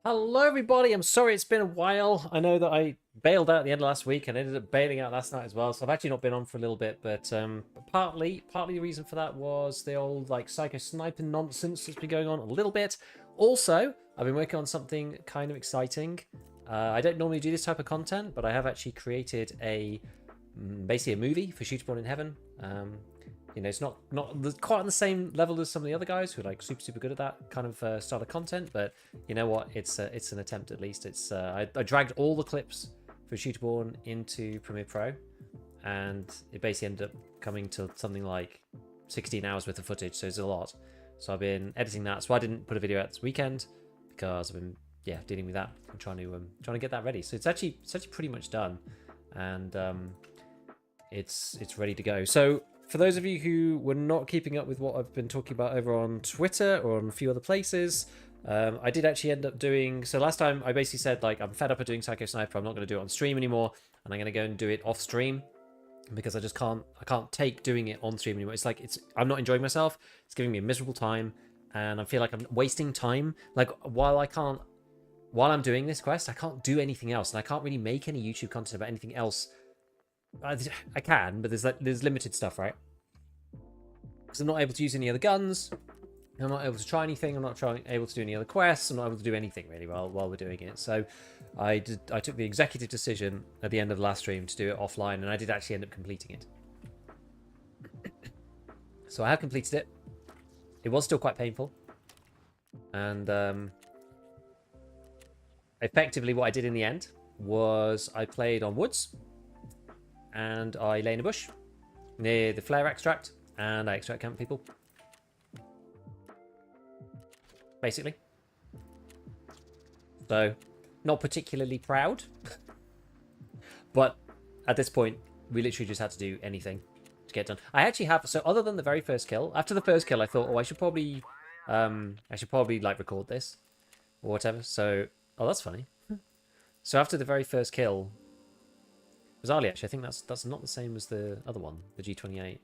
Hello, everybody. I'm sorry it's been a while. I know that I bailed out at the end of last week and ended up bailing out last night as well. So I've actually not been on for a little bit, but partly the reason for that was the old like psycho sniper nonsense that's been going on a little bit. Also, I've been working on something kind of exciting. I don't normally do this type of content, but I have actually created basically a movie for Shooterborn in Heaven. You know, it's not quite on the same level as some of the other guys who are like super good at that kind of style of content, but you know what? It's an attempt at least. It's I dragged all the clips for Shooterborn into Premiere Pro, and it basically ended up coming to something like 16 hours worth of footage, so it's a lot. So I've been editing that. So I didn't put a video out this weekend because I've been dealing with that and trying to get that ready. So it's actually pretty much done, and it's ready to go. So for those of you who were not keeping up with what I've been talking about over on Twitter or on a few other places, I did actually end up doing... So last time I basically said, like, I'm fed up of doing Psycho Sniper. I'm not going to do it on stream anymore, and I'm going to go and do it off stream because I just can't take doing it on stream anymore. It's like I'm not enjoying myself. It's giving me a miserable time, and I feel like I'm wasting time. Like while I'm doing this quest, I can't do anything else, and I can't really make any YouTube content about anything else. I can, but there's limited stuff, right? Because I'm not able to use any other guns. I'm not able to try anything. I'm not able to do any other quests. I'm not able to do anything really while we're doing it. So I took the executive decision at the end of the last stream to do it offline, and I did actually end up completing it. So I have completed it. It was still quite painful, and effectively what I did in the end was I played on woods, and I lay in a bush near the flare extract, and I extract camp people. Basically. So, not particularly proud. But at this point, we literally just had to do anything to get done. I actually have... So, other than the very first kill, after the first kill, I thought, oh, I should probably like, record this. Or whatever. So, oh, that's funny. So, after the very first kill... Bizarrely, actually, I think that's not the same as the other one, the G28,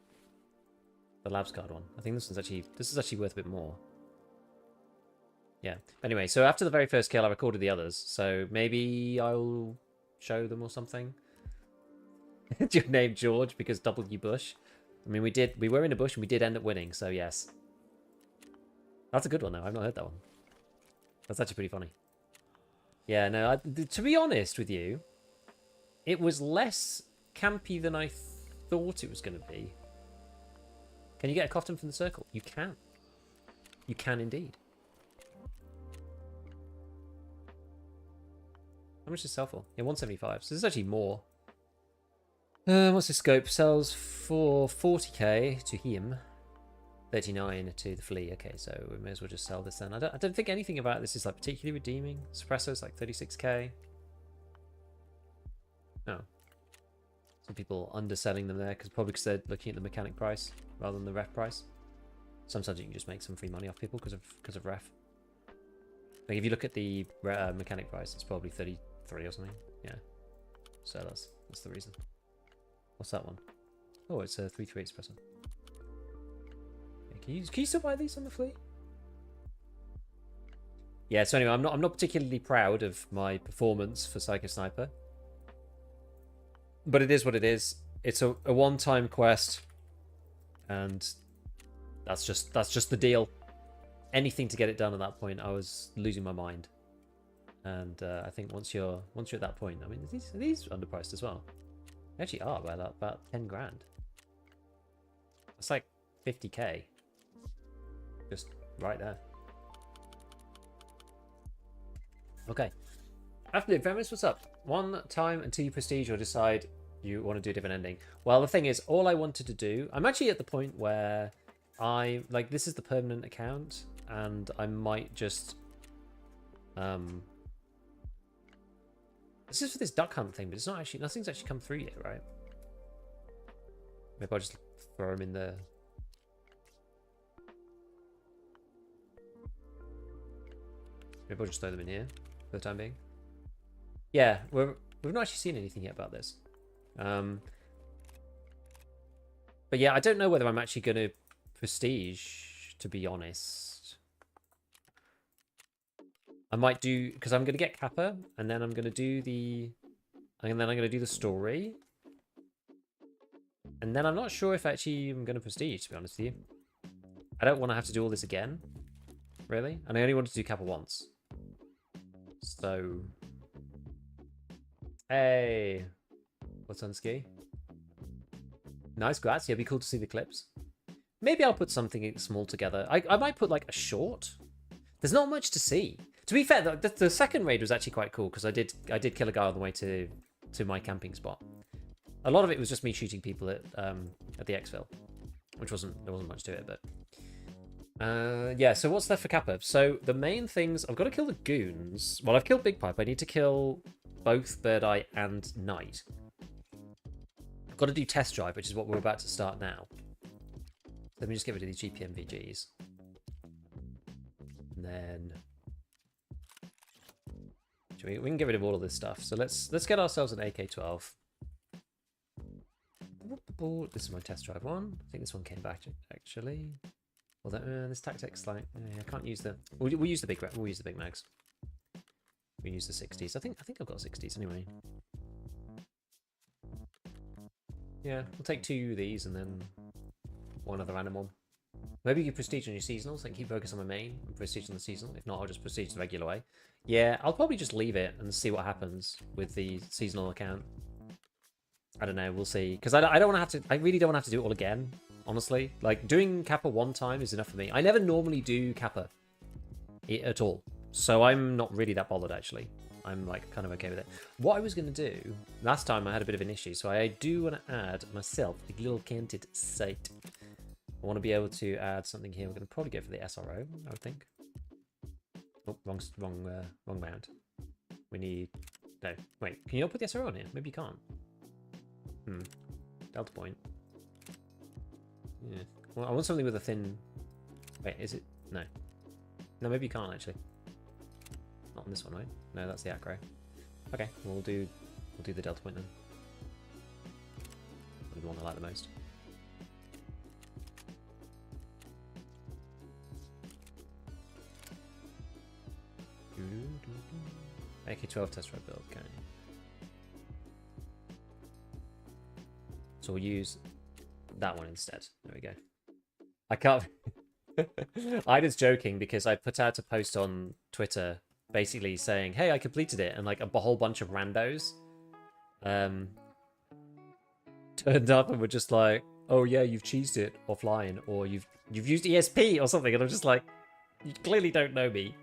the Labs card one. I think this is actually worth a bit more. Yeah. Anyway, so after the very first kill, I recorded the others. So maybe I'll show them or something. Your name George because W Bush. I mean, we were in a bush and we did end up winning. So yes, that's a good one though. I've not heard that one. That's actually pretty funny. Yeah. No. To be honest with you. It was less campy than I thought it was going to be. Can you get a Cofton from the circle? You can. You can indeed. How much does it sell for? Yeah, 175. So this is actually more. What's the scope? Sells for 40k to him. 39 to the flea. Okay, so we may as well just sell this then. I don't think anything about this is like particularly redeeming. Suppressor's like 36k. Oh. Some people underselling them there probably because they're looking at the mechanic price rather than the ref price. Sometimes you can just make some free money off people because of ref. Like if you look at the mechanic price, it's probably 33 or something. Yeah. So that's the reason. What's that one? Oh, it's a 338 espresso. Yeah, can you still buy these on the flea? Yeah. So anyway, I'm not particularly proud of my performance for Psycho Sniper. But it is what it is. It's a one-time quest, and that's just the deal. Anything to get it done at that point, I was losing my mind. And I think once you're at that point, I mean, these are underpriced as well. They actually are by about 10 grand. It's like 50k, just right there. Okay. Afternoon, Feminist, what's up? One time until you prestige or decide you want to do a different ending. Well, the thing is, all I wanted to do... I'm actually at the point where this is the permanent account, and I might just... This is for this duck hunt thing, but it's not actually... Nothing's actually come through yet, right? Maybe I'll just throw them in the... Maybe I'll just throw them in here for the time being. Yeah, we've not actually seen anything yet about this. But yeah, I don't know whether I'm actually going to prestige, to be honest. I might do, because I'm going to get Kappa, and then I'm going to do the... And then I'm going to do the story. And then I'm not sure if actually I'm going to prestige, to be honest with you. I don't want to have to do all this again, really. And I only wanted to do Kappa once. So... Hey! What's on ski? Nice, grass. Yeah, it'd be cool to see the clips. Maybe I'll put something small together. I might put like a short. There's not much to see. To be fair, the second raid was actually quite cool because I did kill a guy on the way to my camping spot. A lot of it was just me shooting people at the exfil, which there wasn't much to it, but yeah. So what's left for Kappa? So the main things, I've got to kill the goons. Well, I've killed Big Pipe. I need to kill both Bird Eye and Knight. I've got to do test drive, which is what we're about to start now. Let me just get rid of these GPMVGs. And then we can get rid of all of this stuff. So let's get ourselves an AK-12. This is my test drive one. I think this one came back actually. Well, this tactics like I can't use the. We'll use the big. We'll use the big mags. We use the 60s. I think I've got 60s anyway. Yeah, we'll take 2 of these and then 1 other animal. Maybe you prestige on your seasonals and keep focus on my main and prestige on the seasonal. If not, I'll just prestige the regular way. Yeah, I'll probably just leave it and see what happens with the seasonal account. I don't know, we'll see. Because I don't want to have to. I really don't want to have to do it all again. Honestly, like doing Kappa 1 time is enough for me. I never normally do Kappa at all, so I'm not really that bothered actually. I'm like kind of okay with it. What I was going to do last time, I had a bit of an issue, so I do want to add myself a little canted sight. I want to be able to add something here. We're going to probably go for the SRO, I would think. Oh, wrong mount. We need... No, wait. Can you not put the SRO on here? Maybe you can't. Delta point. Yeah. Well, I want something with a thin... Wait, is it? No. No, maybe you can't, actually. Not on this one, right? No, that's the acro. Okay, we'll do the delta point then. The one I like the most. AK-12 test drive build, okay. So we'll use that one instead. There we go. I can't... I was joking because I put out a post on Twitter basically saying, hey, I completed it, and like a whole bunch of randos turned up and were just like, oh yeah, you've cheesed it offline, or you've used ESP or something, and I'm just like, you clearly don't know me.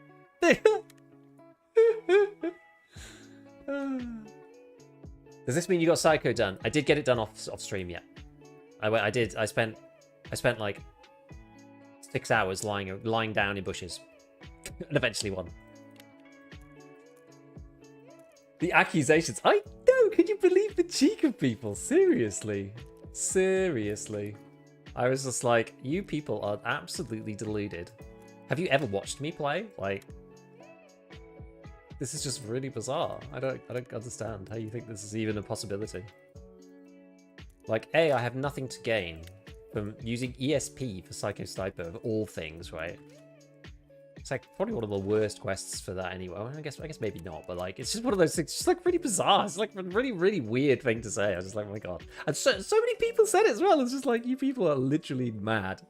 Does this mean you got Psycho done? I did get it done off stream, yeah. I did. I spent like 6 hours lying down in bushes, and eventually won. The accusations. I know. Can you believe the cheek of people? Seriously, seriously. I was just like, you people are absolutely deluded. Have you ever watched me play? Like, this is just really bizarre. I don't understand how you think this is even a possibility. Like, A, I have nothing to gain from using ESP for Psycho Sniper of all things, right? It's like probably one of the worst quests for that anyway. I guess maybe not, but like it's just one of those things. It's just like really bizarre. It's like a really, really weird thing to say. I was just like, oh my god. And so many people said it as well. It's just like, you people are literally mad.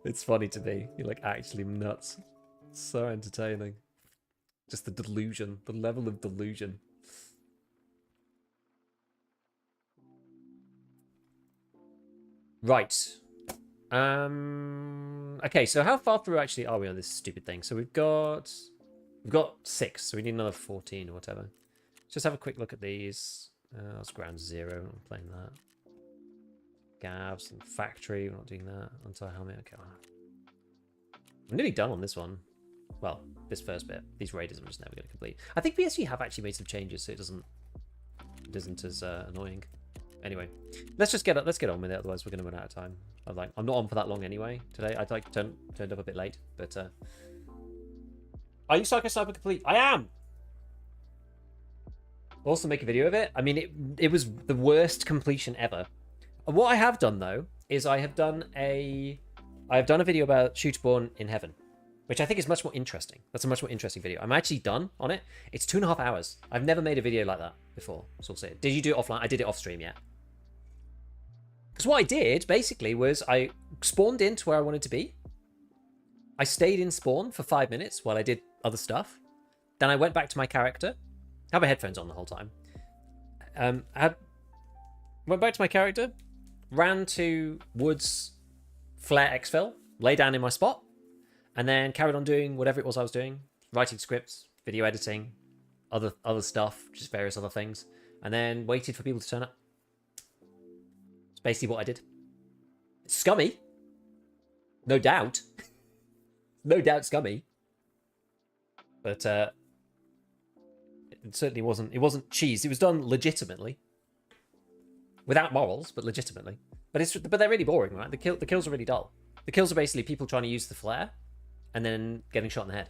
It's funny to me. You're like actually nuts. It's so entertaining. Just the delusion, the level of delusion. Right. Okay, so how far through actually are we on this stupid thing? So we've got 6, so we need another 14 or whatever. Let's just have a quick look at these. That's ground 0. I'm playing that. Gavs and factory. We're not doing that. Anti-helmet. Okay. I'm nearly done on this one. Well, this first bit. These raiders I'm just never going to complete. I think PSG have actually made some changes, so it isn't as annoying. Anyway, let's get on with it. Otherwise, we're going to run out of time. I'm not on for that long anyway today. I turned up a bit late, but are you Psycho Sniper complete? I am. Also, make a video of it. I mean, it was the worst completion ever. What I have done though is I have done a video about Shooterborn in Heaven. which I think is much more interesting. That's a much more interesting video. I'm actually done on it. It's 2.5 hours. I've never made a video like that before. So we'll see. Did you do it offline? I did it off stream, yeah. Because what I did, basically, was I spawned into where I wanted to be. I stayed in spawn for 5 minutes while I did other stuff. Then I went back to my character. I had my headphones on the whole time. Went back to my character. Ran to Woods Flare Exfil. Lay down in my spot. And then carried on doing whatever it was I was doing. Writing scripts, video editing, other stuff, just various other things. And then waited for people to turn up. It's basically what I did. It's scummy. No doubt. No doubt scummy. But it certainly wasn't. It wasn't cheese. It was done legitimately. Without morals, but legitimately. But they're really boring, right? The kills are really dull. The kills are basically people trying to use the flare and then getting shot in the head.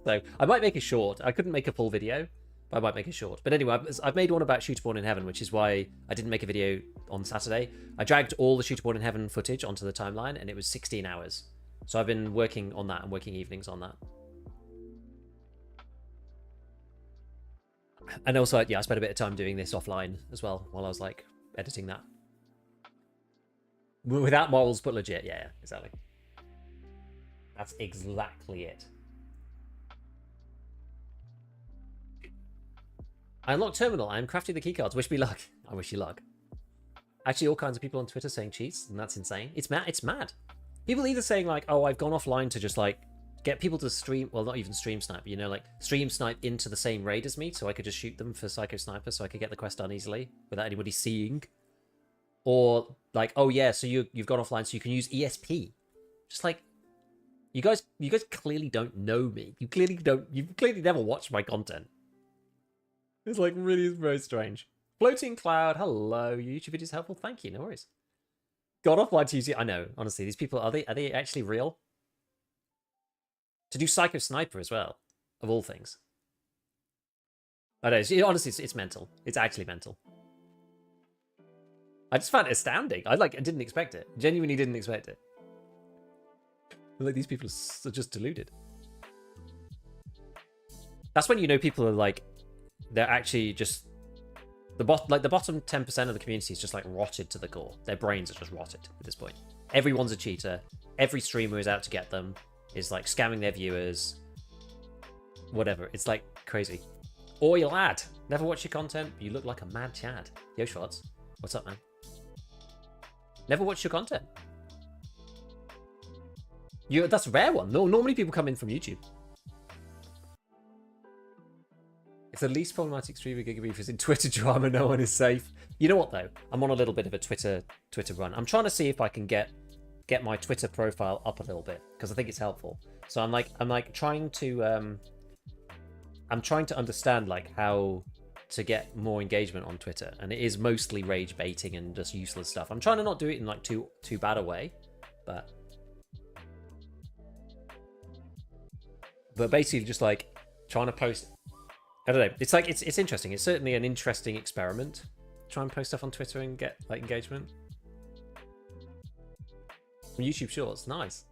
So I might make a short. I couldn't make a full video, but I might make a short. But anyway, I've made one about Shooterborn in Heaven, which is why I didn't make a video on Saturday. I dragged all the Shooterborn in Heaven footage onto the timeline, and it was 16 hours. So I've been working on that and working evenings on that. And also, yeah, I spent a bit of time doing this offline as well while I was like editing that. Without morals, but legit. Yeah, exactly. That's exactly it. I unlocked Terminal. I am crafting the keycards. Wish me luck. I wish you luck. Actually, all kinds of people on Twitter saying cheats, and that's insane. It's mad. It's mad. People either saying like, "Oh, I've gone offline to just like get people to stream." Well, not even stream snipe. You know, like stream snipe into the same raid as me, so I could just shoot them for Psycho Sniper, so I could get the quest done easily without anybody seeing. Or like, "Oh yeah, so you've gone offline, so you can use ESP." Just like, you guys clearly don't know me. You clearly don't. You've clearly never watched my content. It's like really very strange. Floating Cloud, hello. Your YouTube videos helpful. Thank you. No worries. Got offline to use it. I know. Honestly, these people are they actually real? To do Psycho Sniper as well, of all things. I know. Honestly, it's mental. It's actually mental. I just found it astounding. I didn't expect it. Genuinely didn't expect it. Like these people are just deluded. That's when you know people are like, they're actually just the bottom 10% of the community is just like rotted to the core. Their brains are just rotted at this point. Everyone's a cheater. Every streamer is out to get them. Is like scamming their viewers. Whatever. It's like crazy. Oi lad, never watch your content, but you look like a mad Chad. Yo Schwartz, what's up, man? Never watch your content. That's a rare one. No, normally people come in from YouTube. If the least problematic streamer Gigabeef is in Twitter drama, no one is safe. You know what though? I'm on a little bit of a Twitter run. I'm trying to see if I can get my Twitter profile up a little bit because I think it's helpful. So I'm trying to understand like how to get more engagement on Twitter, and it is mostly rage baiting and just useless stuff. I'm trying to not do it in like too bad a way, but basically just like trying to post. I don't know. It's like it's interesting. It's certainly an interesting experiment. Try and post stuff on Twitter and get like engagement. From YouTube Shorts, nice.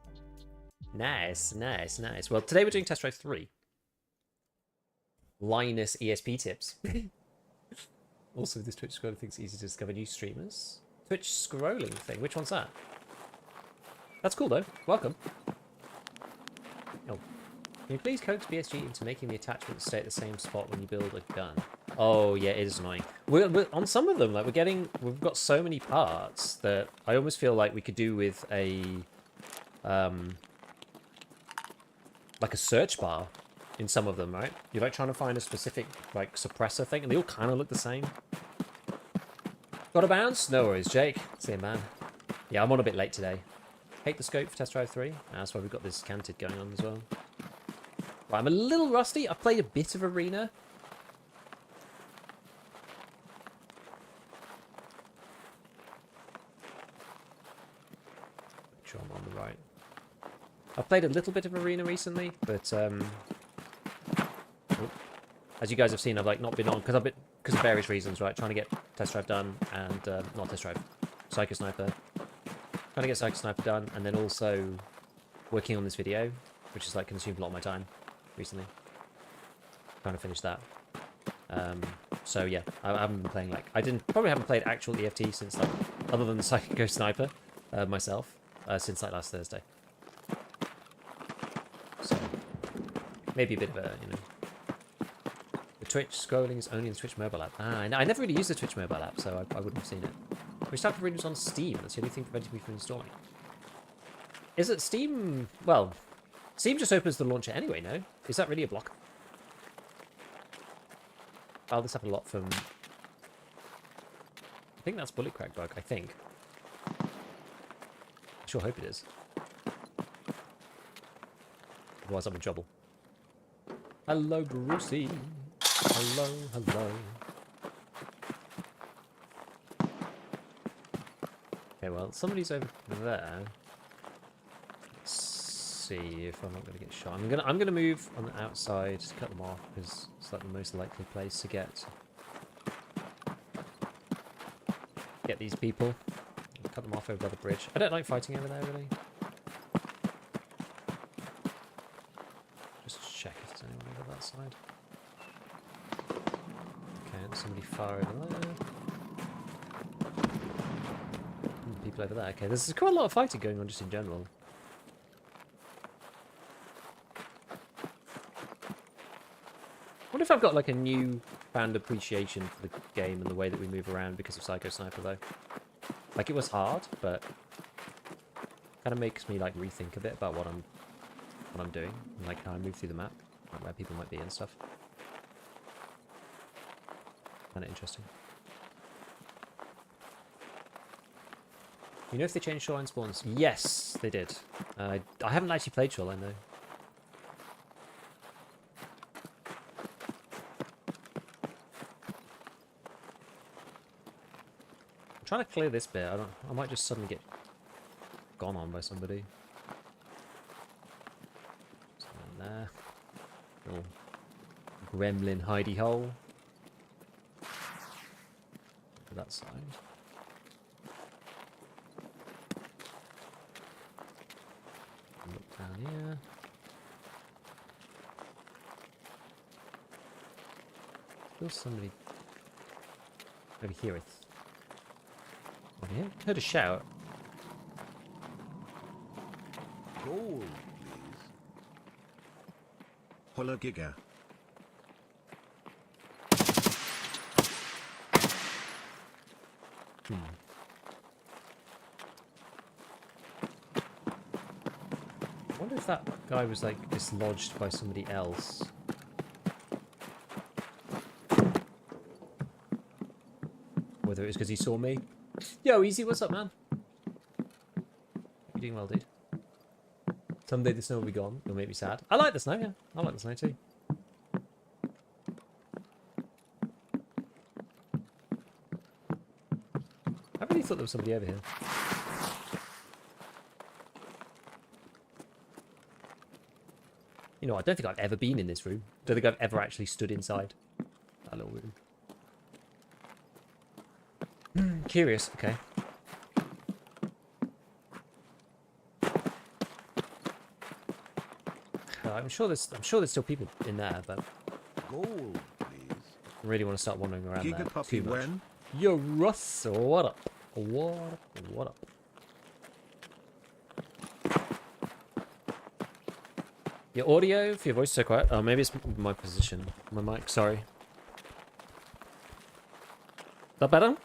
Nice. Well, today we're doing Test Drive 3. Linus ESP tips. Also, this Twitch scrolling thing's easy to discover new streamers. Twitch scrolling thing. Which one's that? That's cool though. Welcome. Oh. Can you please coax BSG into making the attachments stay at the same spot when you build a gun? Oh yeah, it is annoying. We're on some of them, like we've got so many parts that I almost feel like we could do with a like a search bar in some of them, right? You're like trying to find a specific like suppressor thing, and they all kind of look the same. Got a bounce? No worries, Jake. See you, man. Yeah, I'm on a bit late today. Hate the scope for Test Drive 3. That's why we've got this canted going on as well. Right, I'm a little rusty. I played a bit of Arena. Make sure I'm on the right. I've played a little bit of Arena recently, but as you guys have seen, I've like not been on because of various reasons, right? Trying to get Test Drive done and not Test Drive, Psycho Sniper. Trying to get Psycho Sniper done, and then also working on this video, which has like consumed a lot of my time recently. Trying to finish that. So yeah, I haven't been playing like probably haven't played actual EFT since like other than the Psycho Sniper myself since like last Thursday. So maybe a bit of a the Twitch scrolling is only in the Twitch mobile app. I never really used the Twitch mobile app, so I wouldn't have seen it. Which type of version was on Steam? That's the only thing preventing me from installing it. Is it Steam? Well, Steam just opens the launcher anyway. No, is that really a block? Oh, this happened a lot from... I think that's Bullet Crack Bug, I think. I sure hope it is. Otherwise I'm in trouble. Hello, Brucey. Hello, hello. Okay, well, somebody's over there. Let's see if I'm not going to get shot. I'm gonna move on the outside to cut them off because it's like the most likely place to get these people. Cut them off over by the bridge. I don't like fighting over there really. Just check if there's anyone over that side. Okay, there's somebody far over there. People over there. Okay, there's quite a lot of fighting going on just in general. I wonder if I've got like a newfound appreciation for the game and the way that we move around because of Psycho Sniper though. Like it was hard, but kind of makes me like rethink a bit about what I'm doing and like how I move through the map, like where people might be and stuff. Kind of interesting. You know if they changed Shoreline spawns? Yes, they did. I haven't actually played Shoreline though. I'm trying to clear this bit. I might just suddenly get gone on by somebody. Something there. Little gremlin hidey hole. To that side. Look down here. There's somebody over here. Yeah, heard a shout. Gold, please. Holla Giga. I wonder if that guy was like dislodged by somebody else. Whether it was because he saw me. Yo, Easy, what's up, man? You doing well, dude? Someday the snow will be gone. It'll make me sad. I like the snow, yeah. I like the snow too. I really thought there was somebody over here. You know, I don't think I've ever been in this room. I don't think I've ever actually stood inside that little room. Curious, okay. I'm sure there's still people in there, but Gold, please. I really want to start wandering around Giga there Puppy too much. when? Yo, Russ, what up? What up? Your audio for your voice is so quiet. Oh, maybe it's my position. My mic, sorry. Is that better?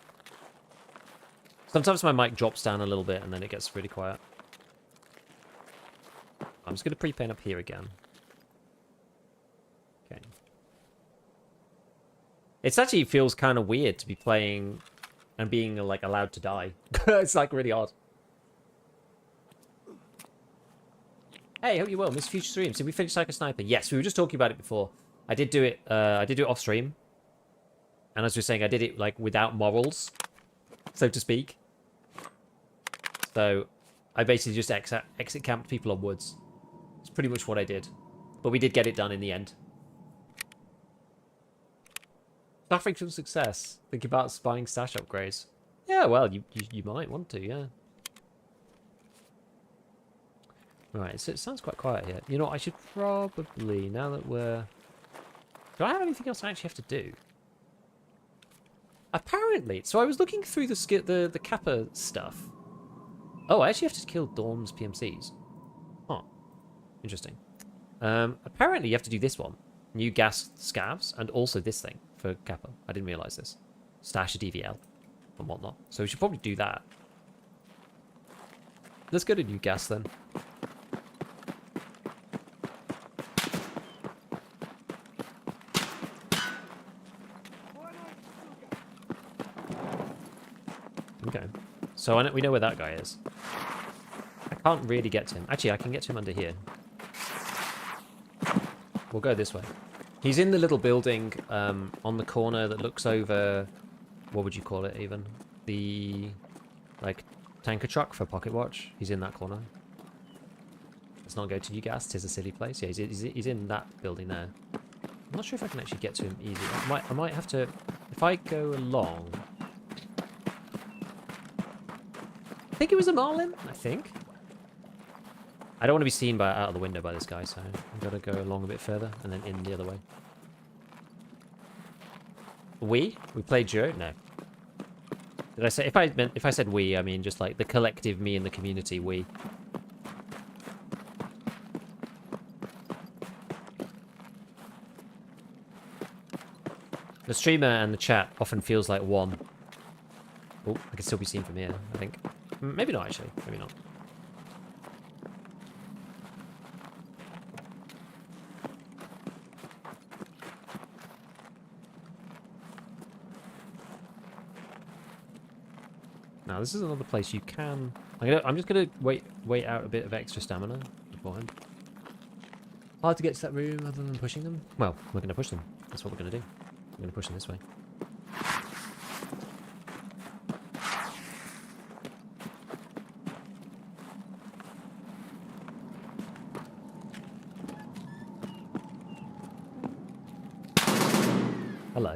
Sometimes my mic drops down a little bit and then it gets really quiet. I'm just going to pre-paint up here again. Okay. It actually feels kind of weird to be playing and being like allowed to die. It's like really odd. Hey, hope you well. Miss Future Streams. Did we finish Psycho Sniper? Yes, we were just talking about it before. I did do it. I did do it off stream. And as we were saying, I did it like without morals, so to speak. So I basically just exit camped people on woods. It's pretty much what I did. But we did get it done in the end. Suffering from success. Think about buying stash upgrades. Yeah, well, you might want to, yeah. Right, so it sounds quite quiet here. You know, I should probably, now that we're... Do I have anything else I actually have to do? Apparently, so I was looking through the Kappa stuff. Oh, I actually have to kill Dawn's PMCs. Huh, interesting. Apparently you have to do this one. New gas scavs, and also this thing for Kappa. I didn't realise this. Stash a DVL and whatnot. So we should probably do that. Let's go to new gas then. Okay. So we know where that guy is. I can't really get to him. Actually, I can get to him under here. We'll go this way. He's in the little building on the corner that looks over... What would you call it, even? The, like, tanker truck for Pocket Watch. He's in that corner. Let's not go to you gas. 'Tis a silly place. Yeah, he's in that building there. I'm not sure if I can actually get to him easily. I might have to... If I go along... I think it was a Marlin, I think. I don't want to be seen out of the window by this guy, so I've got to go along a bit further and then in the other way. We played duo? No. Did I say if I said we, I mean just like the collective me and the community we. The streamer and the chat often feels like one. Oh, I can still be seen from here, I think. Maybe not, actually. Maybe not. Now, this is another place you can... I'm just going to wait out a bit of extra stamina beforehand. Hard to get to that room other than pushing them. Well, we're going to push them. That's what we're going to do. We're going to push them this way. Hello.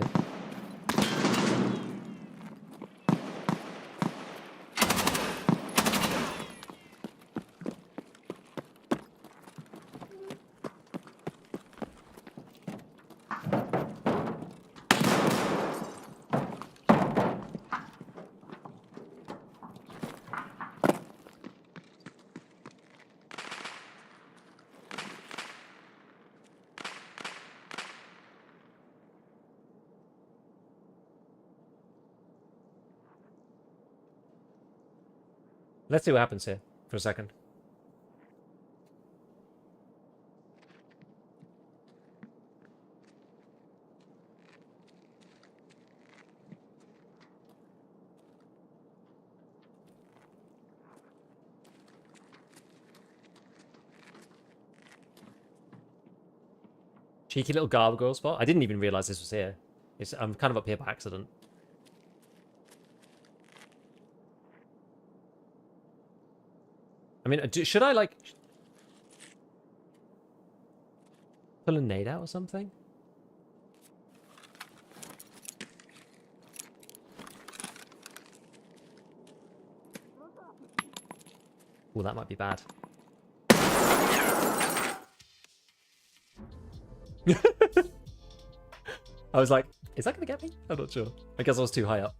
Let's see what happens here for a second. Cheeky little gargoyle spot. I didn't even realize this was here. I'm kind of up here by accident. I mean, should I, like... pull a nade out or something? Oh, that might be bad. I was like, is that going to get me? I'm not sure. I guess I was too high up.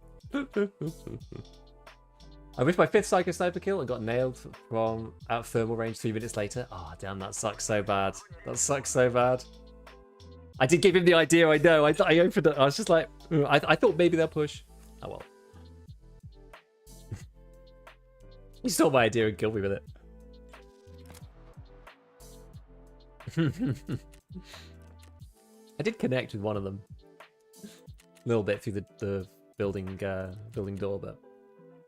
I wish my 5th Psycho Sniper kill and got nailed from out thermal range 3 minutes later. Oh, damn, that sucks so bad. That sucks so bad. I did give him the idea, I know. I opened it. I was just like, I thought maybe they'll push. Oh, well. He stole my idea and killed me with it. I did connect with one of them. A little bit through the building door, but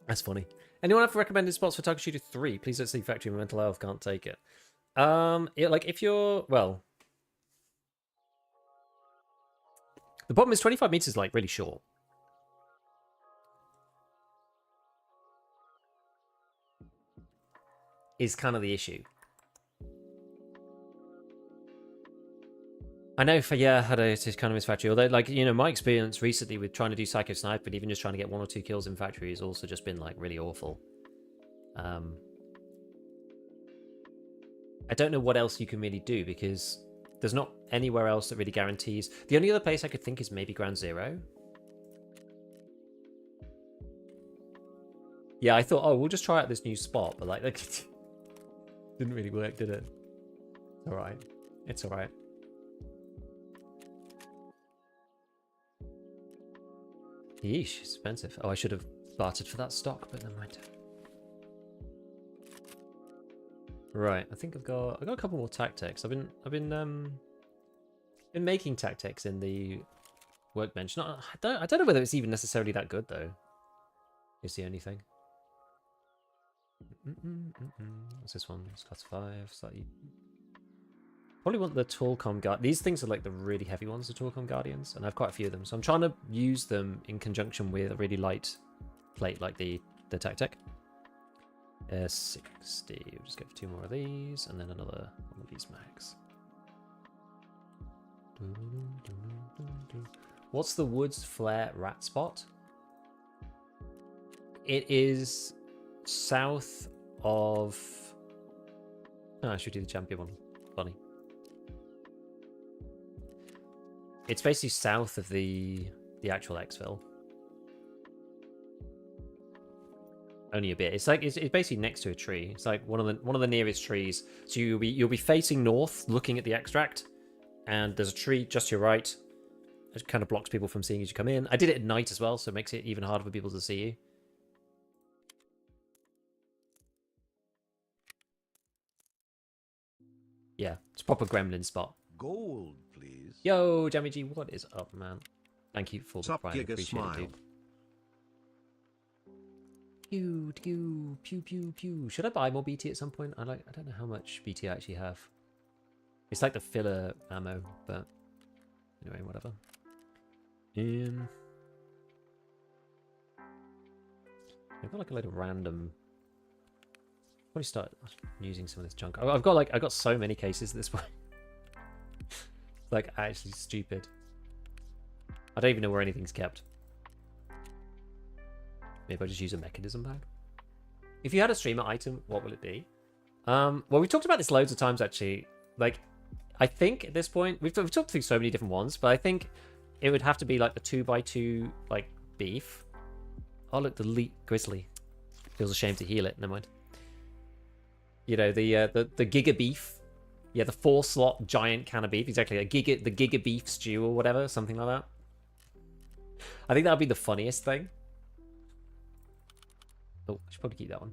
that's funny. Anyone have recommended spots for Target Shooter 3? Please don't see Factory. My mental health can't take it. Like if you're, well, the problem is 25 meters is like really short. Is kind of the issue. I know for it's kind of his factory. Although, like, you know, my experience recently with trying to do Psycho Snipe and even just trying to get 1 or 2 kills in factory has also just been like really awful. I don't know what else you can really do because there's not anywhere else that really guarantees. The only other place I could think is maybe Ground Zero. Yeah, I thought, oh, we'll just try out this new spot, but like, didn't really work, did it? It's all right. It's all right. Yeesh, expensive. Oh, I should have bartered for that stock, but never mind. Right, I think I've got a couple more tactics. I've been making tactics in the workbench. I don't know whether it's even necessarily that good though. Is the only thing. What's this one? It's class 5. Slightly. Probably want the Talcom Guard. These things are like the really heavy ones, the Talcom Guardians, and I have quite a few of them. So I'm trying to use them in conjunction with a really light plate like the tactic. 60. We'll just go for 2 more of these, and then another one of these mags. What's the Woods Flare rat spot? It is south of... Oh, I should do the champion one. Funny. It's basically south of the actual exfil. Only a bit. It's like it's basically next to a tree. It's like one of the nearest trees. So you'll be facing north, looking at the extract, and there's a tree just to your right. It kind of blocks people from seeing as you come in. I did it at night as well, so it makes it even harder for people to see you. Yeah, it's a proper gremlin spot. Gold, please. Yo, Jammy G, what is up, man? Thank you for the Sup, pride. Giga Appreciate Smile. it, dude. Pew, pew, pew, pew, pew. Should I buy more BT at some point? I don't know how much BT I actually have. It's like the filler ammo, but anyway, whatever. I've got like a load of random. Probably start using some of this junk. I've got so many cases at this point. Like actually stupid. I don't even know where anything's kept. Maybe I just use a mechanism bag. If you had a streamer item, what will it be? Well, we talked about this loads of times actually. Like, I think at this point we've talked through so many different ones, but I think it would have to be like the 2x2 like beef. Oh look, the Leet Grizzly. Feels ashamed to heal it. Never mind. You know the Giga Beef. Yeah, the 4-slot giant can of beef. Exactly, the Giga Beef stew or whatever, something like that. I think that would be the funniest thing. Oh, I should probably keep that one.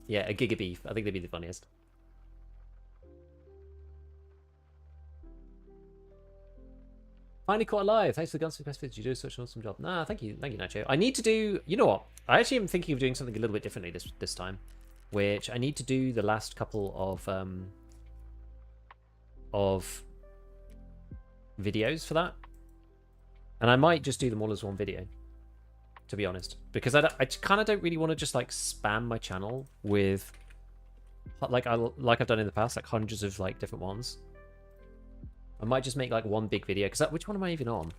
Yeah, a Giga Beef. I think they'd be the funniest. Finally caught alive. Thanks for the guns for the best vids. You do such an awesome job. Nah, thank you, Nacho. I need to do. You know what? I actually am thinking of doing something a little bit differently this time, which I need to do the last couple of videos for that, and I might just do them all as one video. To be honest, because I kind of don't really want to just like spam my channel with like I've done in the past, like hundreds of like different ones. I might just make like one big video, because which one am I even on?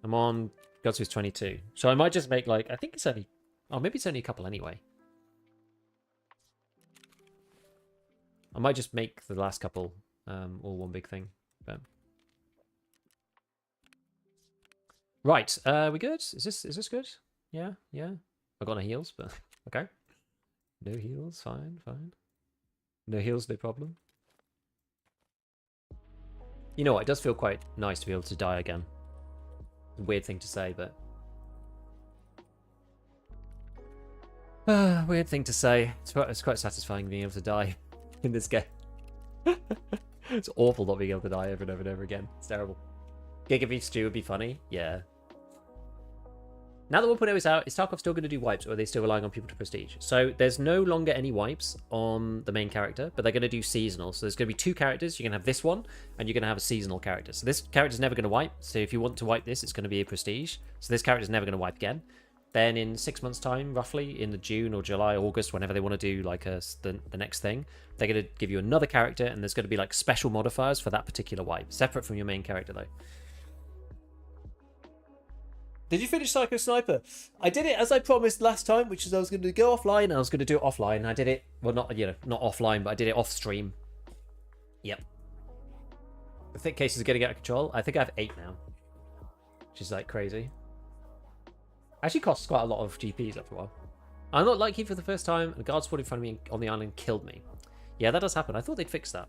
I'm on Godspeed 22, so I might just make like, I think it's only, oh maybe it's only a couple anyway. I might just make the last couple all one big thing. But right, we good? Is this good? Yeah. I got no heals, but okay. No heals, fine. No heals, no problem. You know what? It does feel quite nice to be able to die again. Weird thing to say, but weird thing to say. It's quite satisfying being able to die in this game. It's awful not being able to die over and over and over again. It's terrible. Giga Beef Stew would be funny. Yeah. Now that 1.0 is out, is Tarkov still going to do wipes, or are they still relying on people to prestige? So there's no longer any wipes on the main character, but they're going to do seasonal. So there's going to be 2 characters. You're going to have this one, and you're going to have a seasonal character. So this character's never going to wipe. So if you want to wipe this, it's going to be a prestige. So this character's never going to wipe again. Then in 6 months' time, roughly, in the June or July, August, whenever they want to do like the next thing, they're going to give you another character, and there's going to be like special modifiers for that particular wipe, separate from your main character though. Did you finish Psycho Sniper? I did it as I promised last time, which is I was going to go offline, and I was going to do it offline. I did it, well, not not offline, but I did it off stream. Yep. The thick cases are getting out of control. I think I have 8 now, which is like crazy. Actually costs quite a lot of GPs after a while. I'm not lucky for the first time, and a guard spawned in front of me on the island and killed me. Yeah, that does happen. I thought they'd fix that.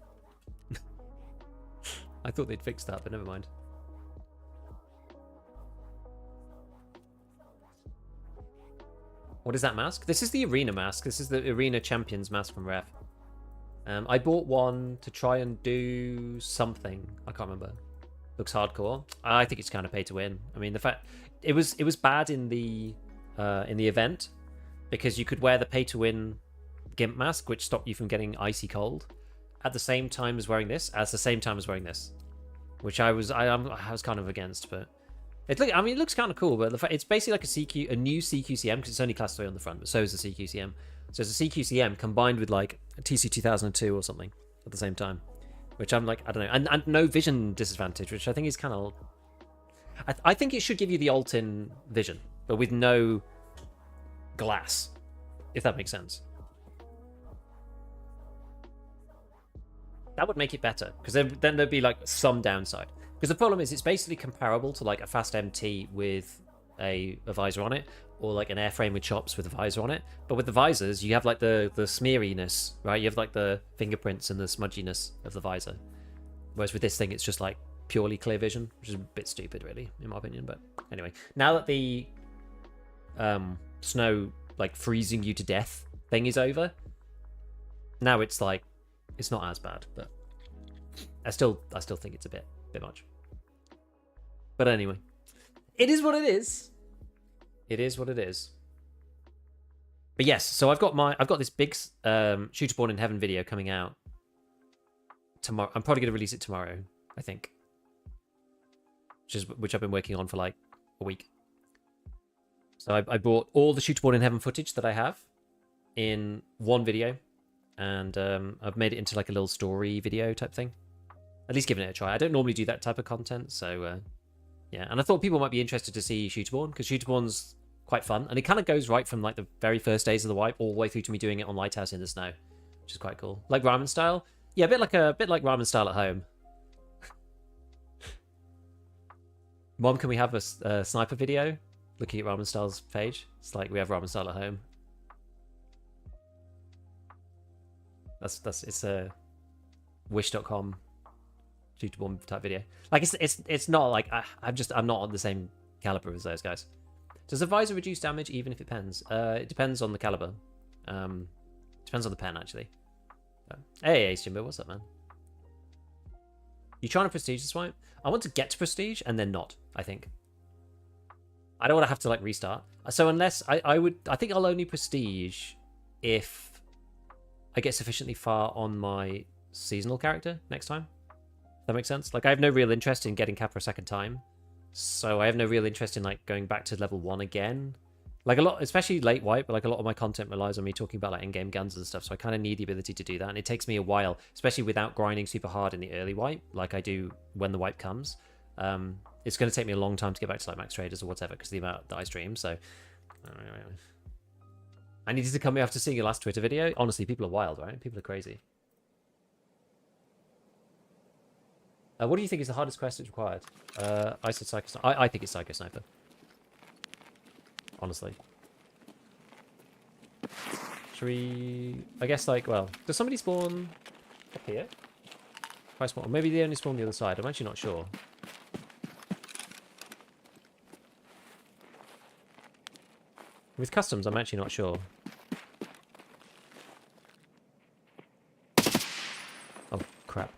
I thought they'd fix that, but never mind. What is that mask? This is the arena mask. This is the arena champions mask from Ref. I bought one to try and do something. I can't remember. Looks hardcore. I think it's kind of pay to win. I mean, the fact it was bad in the event because you could wear the pay to win gimp mask, which stopped you from getting icy cold, at the same time as wearing this, which I was kind of against, but. I mean, it looks kind of cool, but it's basically like a new CQCM because it's only class 3 on the front, but so is the CQCM. So it's a CQCM combined with like a TC 2002 or something at the same time, which I'm like, I don't know, and no vision disadvantage, which I think is kind of. I think it should give you the alt-in vision, but with no glass, if that makes sense. That would make it better because then there'd be like some downside. Because the problem is, it's basically comparable to like a fast MT with a visor on it, or like an airframe with chops with a visor on it. But with the visors, you have like the smeariness, right? You have like the fingerprints and the smudginess of the visor. Whereas with this thing, it's just like purely clear vision, which is a bit stupid, really, in my opinion. But anyway, now that the snow like freezing you to death thing is over, now it's like it's not as bad. But I still think it's a bit much. But anyway, it is what it is. It is what it is. But yes, so I've got this big Shooter Born in Heaven video coming out tomorrow. I'm probably going to release it tomorrow, I think. Which I've been working on for like a week. So I brought all the Shooter Born in Heaven footage that I have in one video, and I've made it into like a little story video type thing. At least giving it a try. I don't normally do that type of content, so yeah. And I thought people might be interested to see Shooterborn, because Shooterborn's quite fun, and it kind of goes right from like the very first days of the wipe all the way through to me doing it on Lighthouse in the snow, which is quite cool. Like ramen style, yeah, a bit like ramen style at home. Mom, can we have a sniper video? Looking at ramen style's page, it's like we have ramen style at home. It's a wish.com. Shooterborn type video. Like it's not like I'm not on the same caliber as those guys. Does the visor reduce damage even if it pens? It depends on the caliber. Depends on the pen actually. Hey Ace Jimbo, what's up, man? You trying to prestige this swipe? I want to get to prestige and then not. I think. I don't want to have to like restart. So unless I think I'll only prestige if I get sufficiently far on my seasonal character next time. That makes sense. Like I have no real interest in getting Kappa a second time, so I have no real interest in like going back to level 1 again. Like a lot, especially late wipe, but like a lot of my content relies on me talking about like in-game guns and stuff. So I kind of need the ability to do that, and it takes me a while, especially without grinding super hard in the early wipe, like I do when the wipe comes. It's going to take me a long time to get back to like max traders or whatever because of the amount that I stream. So I needed to come here after seeing your last Twitter video. Honestly, people are wild, right? People are crazy. What do you think is the hardest quest that's required? I said Psycho Sniper. I think it's Psycho Sniper. Honestly. Should we... I guess, like, well... Does somebody spawn up here? If I spawn... Or maybe they only spawn the other side. I'm actually not sure. With customs, I'm actually not sure. Oh, crap.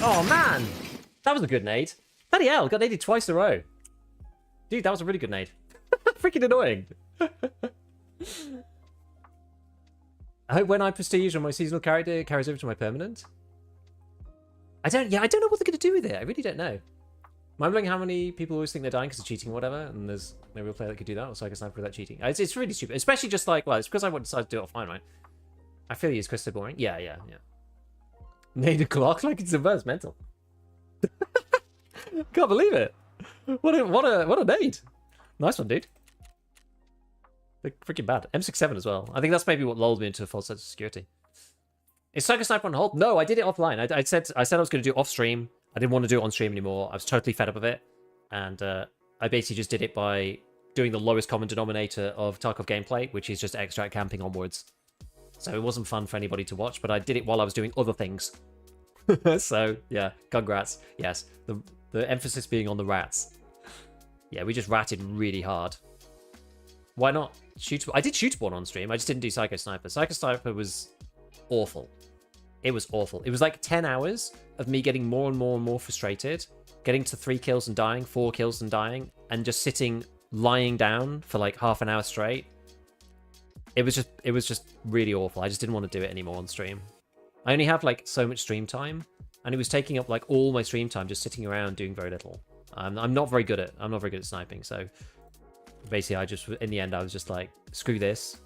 Oh, man. That was a good nade. Bloody hell, got naded twice in a row. Dude, that was a really good nade. Freaking annoying. I hope when I prestige on my seasonal character, it carries over to my permanent. I don't know what they're going to do with it. I really don't know. I'm wondering how many people always think they're dying because of cheating or whatever, and there's no real player that could do that, or Psycho Sniper without cheating. It's really stupid. Especially just like, well, it's because I decided to do it offline, right? I feel you, it's Chris so boring. Yeah. Nade a clock like it's reverse mental. Can't believe it. What a nade. Nice one, dude. They're freaking bad. M67 as well. I think that's maybe what lulled me into a false sense of security. Is Psycho Sniper on hold? No, I did it offline. I said I was going to do it off stream. I didn't want to do it on stream anymore. I was totally fed up of it. And I basically just did it by doing the lowest common denominator of Tarkov gameplay, which is just extract camping onwards. So it wasn't fun for anybody to watch, but I did it while I was doing other things. So, yeah, congrats. Yes, the emphasis being on the rats. Yeah, we just ratted really hard. Why not shoot? I did shoot one on stream. I just didn't do Psycho Sniper. Psycho Sniper was awful. It was awful. It was like 10 hours of me getting more and more frustrated, getting to 3 kills and dying, 4 kills and dying, and just sitting, lying down for like half an hour straight. It was just really awful. I just didn't want to do it anymore on stream. I only have like so much stream time, and it was taking up like all my stream time just sitting around doing very little. I'm not very good at sniping, so basically in the end I was just like, screw this.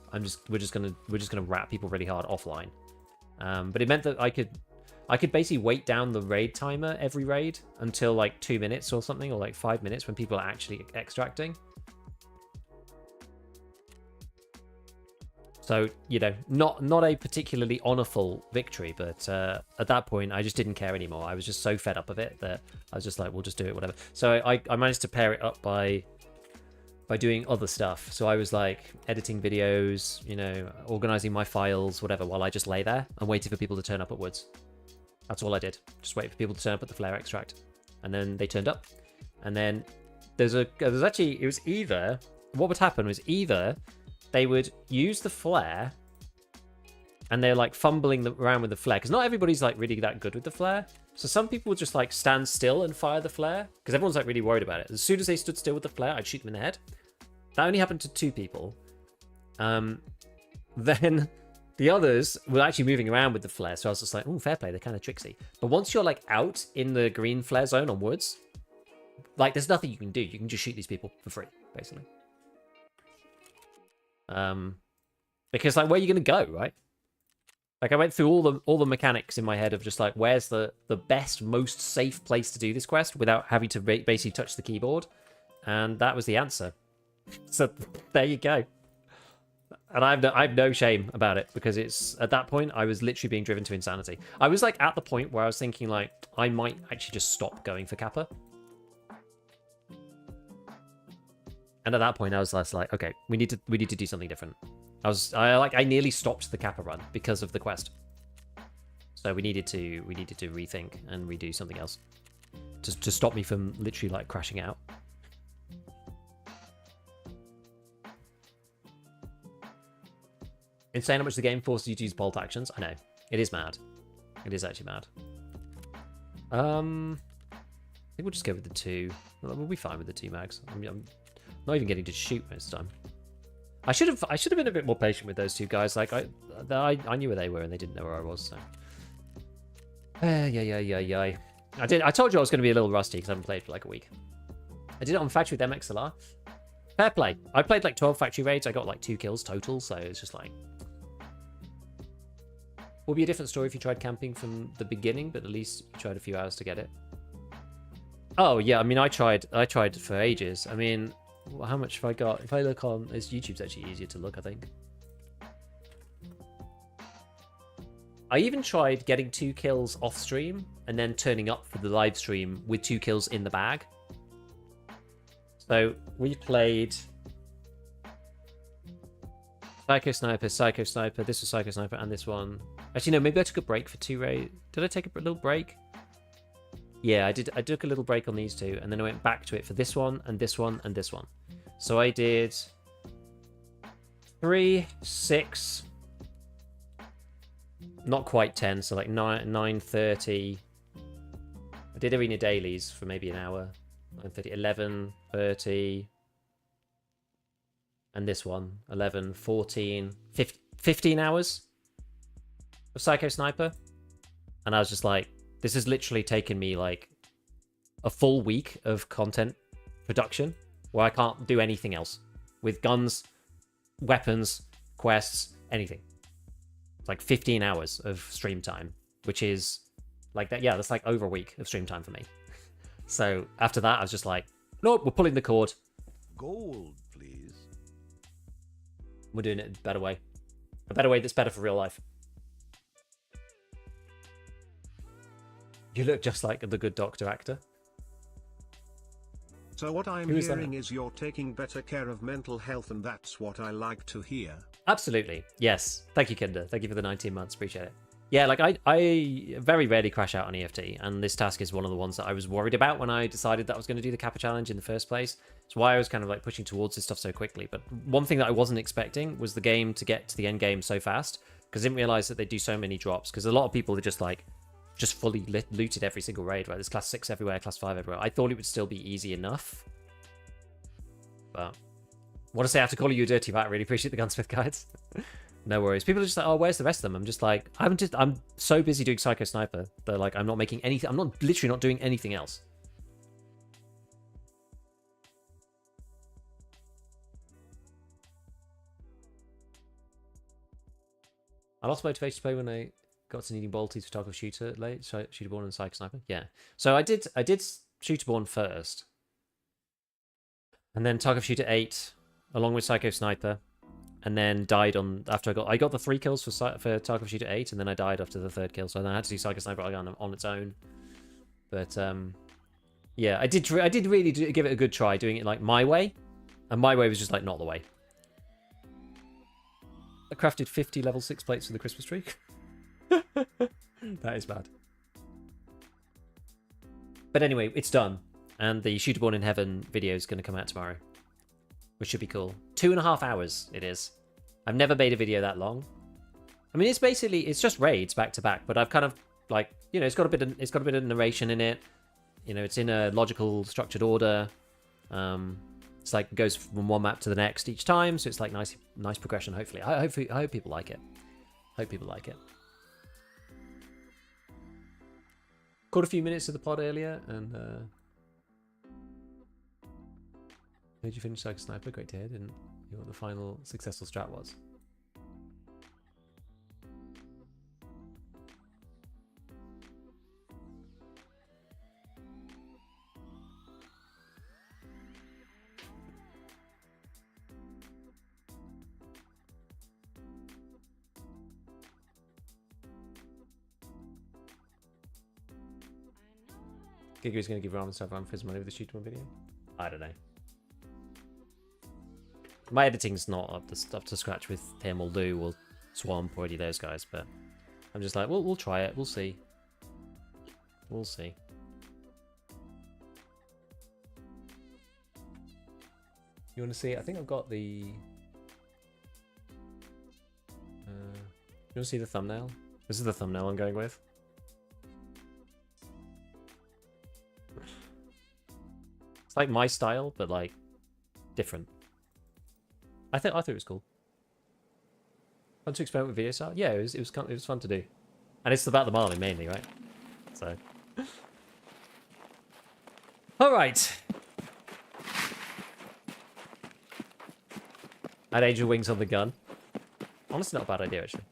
We're just gonna rat people really hard offline. But it meant that I could basically wait down the raid timer every raid until like 2 minutes or something, or like 5 minutes when people are actually extracting. So, you know, not a particularly honorful victory, but at that point, I just didn't care anymore. I was just so fed up of it that I was just like, we'll just do it, whatever. So I managed to pair it up by doing other stuff. So I was like editing videos, you know, organizing my files, whatever, while I just lay there and waited for people to turn up at woods. That's all I did. Just wait for people to turn up at the flare extract. And then they turned up. And then what would happen was either they would use the flare and they're like fumbling around with the flare, because not everybody's like really that good with the flare. So some people would just like stand still and fire the flare because everyone's like really worried about it. As soon as they stood still with the flare, I'd shoot them in the head. That only happened to 2 people. Then the others were actually moving around with the flare, so I was just like, oh, fair play, they're kind of tricksy. But once you're like out in the green flare zone on woods, like there's nothing you can do. You can just shoot these people for free, basically. Because like, where are you gonna go, right? Like I went through all the mechanics in my head of just like, where's the best, most safe place to do this quest without having to basically touch the keyboard, and that was the answer. So there you go. And I have no shame about it, because it's at that point I was literally being driven to insanity. I was like at the point where I was thinking like I might actually just stop going for Kappa. And at that point, I was less like, okay, we need to do something different. I nearly stopped the Kappa run because of the quest. So we needed to rethink and redo something else to stop me from literally like crashing out. Insane how much the game forces you to use bolt actions. I know, it is mad. It is actually mad. I think we'll just go with the 2. We'll be fine with the 2 mags. I'm not even getting to shoot most of the time. I should have been a bit more patient with those 2 guys. Like I knew where they were and they didn't know where I was. So yeah. I told you I was going to be a little rusty because I haven't played for like a week. I did it on factory with MXLR. Fair play. I played like 12 factory raids. I got like 2 kills total. So it's just like, would be a different story if you tried camping from the beginning, but at least you tried a few hours to get it. Oh yeah, I mean I tried for ages. I mean, how much have I got? If I look on, YouTube's actually easier to look, I think. I even tried getting 2 kills off stream and then turning up for the live stream with 2 kills in the bag. So we played Psycho Sniper, this was Psycho Sniper, and this one. Actually, no, maybe I took a break for 2 raids. Did I take a little break? Yeah, I did. I took a little break on these 2, and then I went back to it for this one, and this one, and this one. So I did 3, 6, not quite 10, so like 9, 30, I did arena dailies for maybe an hour. 9:30, 11:30. And this one, 11, 14, 15 hours of Psycho Sniper. And I was just like, this has literally taken me like a full week of content production where I can't do anything else with guns, weapons, quests, anything. It's like 15 hours of stream time, which is like that. Yeah, that's like over a week of stream time for me. So after that, I was just like, nope, we're pulling the cord. Gold, please. We're doing it a better way. A better way that's better for real life. You look just like the Good Doctor actor. So what I'm Who is hearing that? is you're taking better care of mental health, and that's what I like to hear. Absolutely. Yes. Thank you, Kinder. Thank you for the 19 months. Appreciate it. Yeah, like I very rarely crash out on EFT, and this task is one of the ones that I was worried about when I decided that I was going to do the Kappa challenge in the first place. It's why I was kind of like pushing towards this stuff so quickly. But one thing that I wasn't expecting was the game to get to the end game so fast, because I didn't realize that they do so many drops, because a lot of people are just like, just fully looted every single raid, right? There's class 6 everywhere, class 5 everywhere. I thought it would still be easy enough. But I want to say I have to call you a dirty rat. I really appreciate the gunsmith guides. No worries. People are just like, oh, where's the rest of them? I'm just like, I'm so busy doing Psycho Sniper that like I'm not making anything. I'm not literally not doing anything else. I lost motivation to play when I got to needing bolties for Tarkov shooter late, shooterborn and Psycho Sniper. Yeah. So I did shooterborn first, and then Tarkov shooter 8 along with Psycho Sniper. And then died on after I got the 3 kills for Tarkov Shooter 8, and then I died after the 3rd kill. So then I had to do Psycho Sniper on its own. But yeah, I did really give it a good try doing it like my way, and my way was just like not the way. I crafted 50 level 6 plates for the Christmas tree. That is bad. But anyway, it's done, and the Shooterborn in Heaven video is going to come out tomorrow, which should be cool. 2.5 hours it is. I've never made a video that long. I mean, it's just raids back to back, but I've kind of like, you know, it's got a bit of narration in it. You know, it's in a logical, structured order. It's like goes from one map to the next each time, so it's like nice progression. Hopefully, I hope people like it. Hope people like it. Caught a few minutes of the pod earlier, and did you finish Psycho Sniper? Great to hear. Didn't you know what the final successful strat was? Giga's going to give Ramen stuff for his money with the shoot one video? I don't know. My editing's not up to scratch with him or Lou or Swamp or any of those guys, but I'm just like, we'll try it. We'll see. We'll see. You want to see? I think I've got the. You want to see the thumbnail? This is the thumbnail I'm going with. It's like my style, but like different. I thought it was cool. Fun to experiment with video style. Yeah, it was fun to do, and it's about the Marlin mainly, right? So, all right. Add angel wings on the gun. Honestly, not a bad idea actually.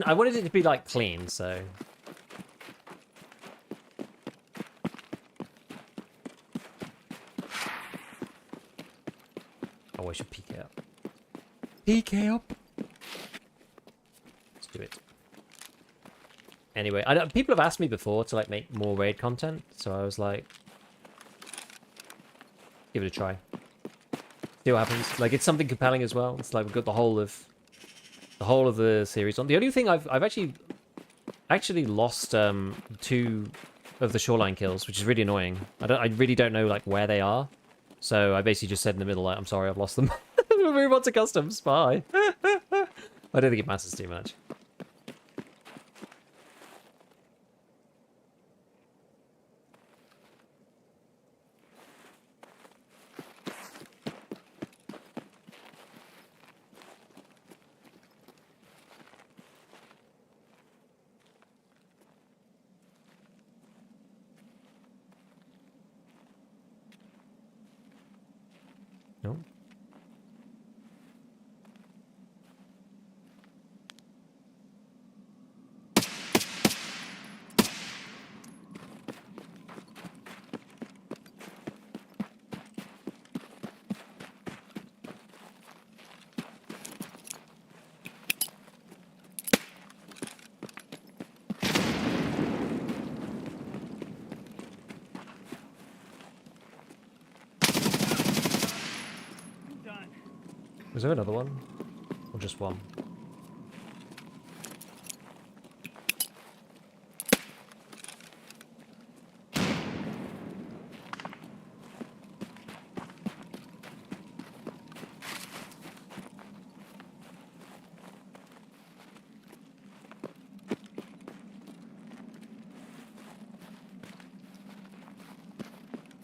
I wanted it to be like clean, so. Oh, I should PK up. PK up. Let's do it. Anyway, people have asked me before to like make more raid content, so I was like, give it a try. See what happens. Like, it's something compelling as well. It's like we've got the whole of the series on. The only thing I've actually lost 2 of the shoreline kills, which is really annoying. I really don't know like where they are. So I basically just said in the middle, like, I'm sorry, I've lost them. We'll move on to customs. Bye. I don't think it matters too much. No. Was there another one? Or just one?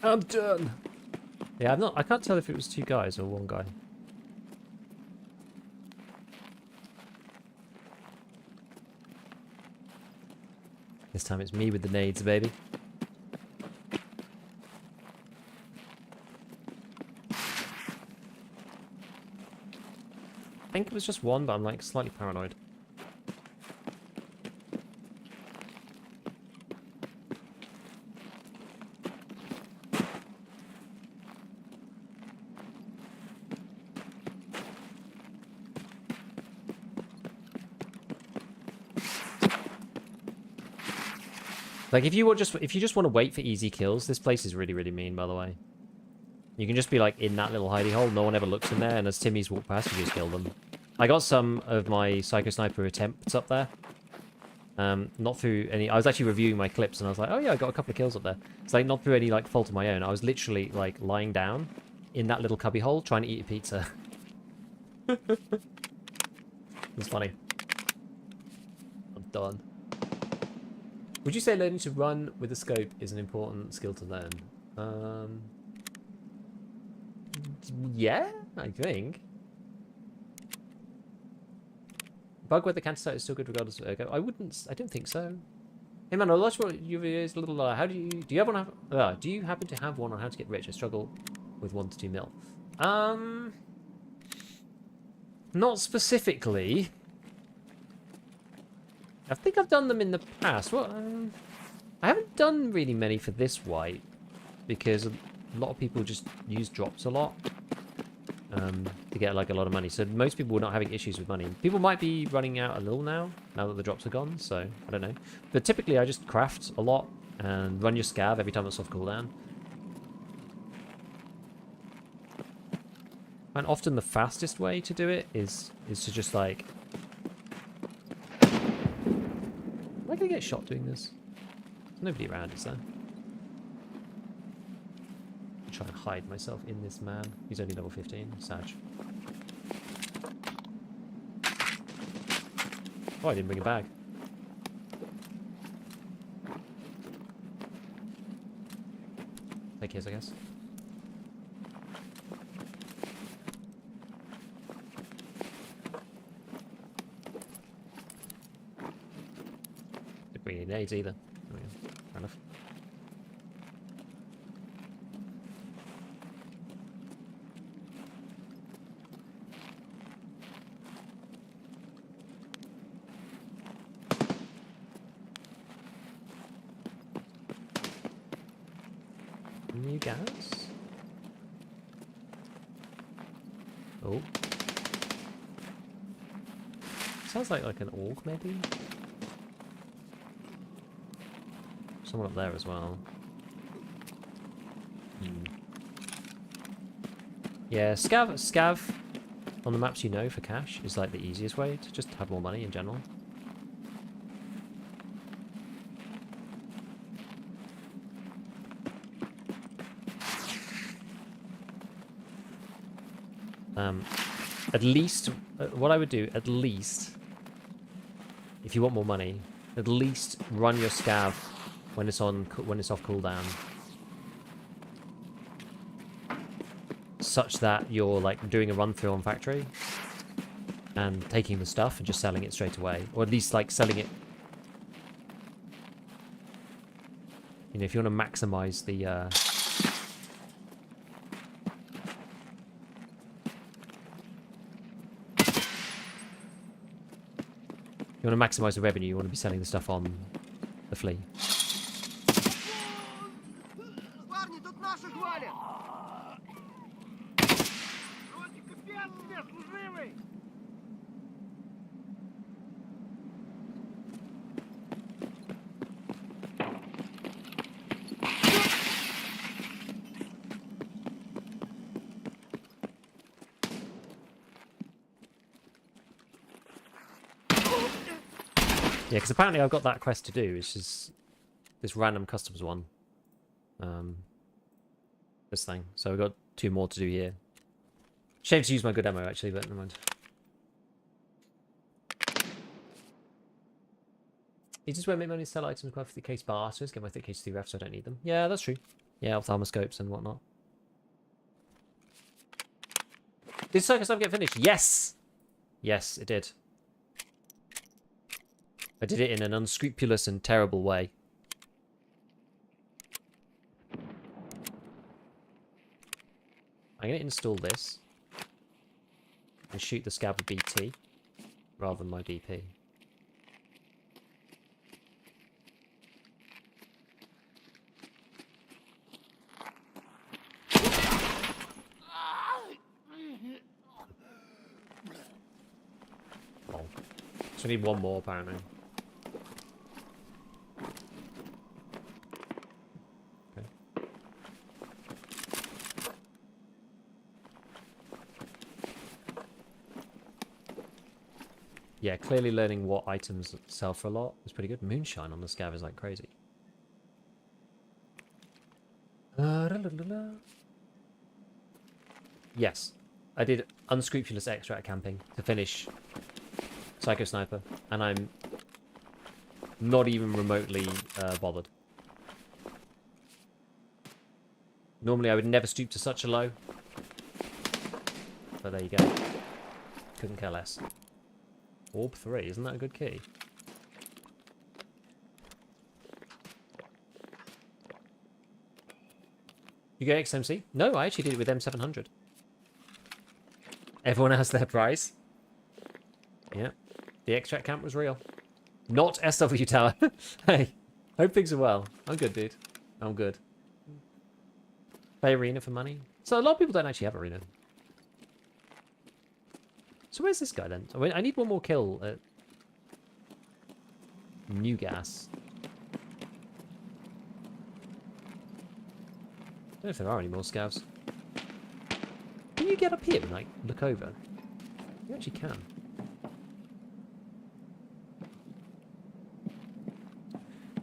I'm done! Yeah, I can't tell if it was two guys or one guy. This time it's me with the nades, baby. I think it was just one, but I'm like slightly paranoid. Like if you just want to wait for easy kills, this place is really, really mean, by the way. You can just be like in that little hidey hole, no one ever looks in there, and as Timmy's walk past, you just kill them. I got some of my Psycho Sniper attempts up there. Not through any... I was actually reviewing my clips, and I was like, oh yeah, I got a couple of kills up there. It's like not through any like fault of my own. I was literally like lying down in that little cubby hole trying to eat a pizza. It's funny. I'm done. Would you say learning to run with a scope is an important skill to learn? Yeah, I think. Bug where the cancer site is still good regardless of ergo. I don't think so. Hey man, I lost what you is a little. How do you have one? Do you happen to have one on how to get rich? I struggle with 1 to 2 mil. Not specifically. I think I've done them in the past. Well, I haven't done really many for this white because a lot of people just use drops a lot to get like a lot of money. So most people are not having issues with money. People might be running out a little now that the drops are gone. So I don't know. But typically I just craft a lot and run your scav every time it's off cooldown. And often the fastest way to do it is to just like... Am I going to get shot doing this? There's nobody around, is there? I'll try and hide myself in this man. He's only level 15. Sag. Oh, I didn't bring a bag. Take his, I guess. Didn't bring any nades either. Oh, yeah. Fair enough. New gas? Oh. Sounds like an orc, maybe? Someone up there as well. Yeah, scav on the maps you know for cash is like the easiest way to just have more money in general. At least, what I would do, at least, if you want more money, at least run your scav when it's off cooldown, such that you're like doing a run through on factory and taking the stuff and just selling it straight away, or at least like selling it. You know, if you want to maximize the You want to maximize the revenue, you want to be selling the stuff on the flea. Парни, тут наших валят! Вроде капец тебе, служивый! Yeah, because apparently I've got that quest to do, which is this random customs one. This thing. So I've got 2 more to do here. Shame to use my good ammo, actually, but never mind. You just won't make money to sell items with thick case barters. Get my thick case 3 refs, so I don't need them. Yeah, that's true. Yeah, ophthalmoscopes and whatnot. Did Circus Life get finished? Yes! Yes, it did. I did it in an unscrupulous and terrible way. I'm going to install this and shoot the scav with BT rather than my DP. Oh. So we need 1 more apparently. Yeah, clearly learning what items sell for a lot is pretty good. Moonshine on the scav is like crazy. Yes, I did unscrupulous extract camping to finish Psycho Sniper, and I'm not even remotely bothered. Normally I would never stoop to such a low, but there you go. Couldn't care less. Orb 3, isn't that a good key? You get XMC? No, I actually did it with M700. Everyone has their prize. Yeah, the extract camp was real. Not SW Tower. Hey, hope things are well. I'm good, dude. I'm good. Play arena for money? So a lot of people don't actually have arena. So where's this guy then? I need 1 more kill at New Gas. I don't know if there are any more scavs. Can you get up here and like look over? You actually can.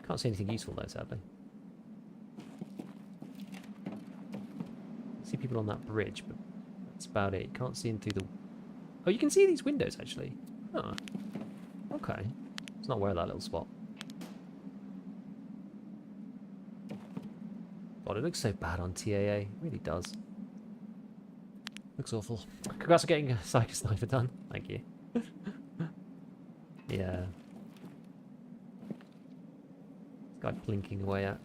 Can't see anything useful though, sadly. I see people on that bridge, but that's about it. You can't see in through the... Oh, you can see these windows, actually. Oh. Okay. It's not aware of that little spot. God, it looks so bad on TAA. It really does. Looks awful. Congrats on getting a Psycho Sniper done. Thank you. Yeah. This guy blinking away at.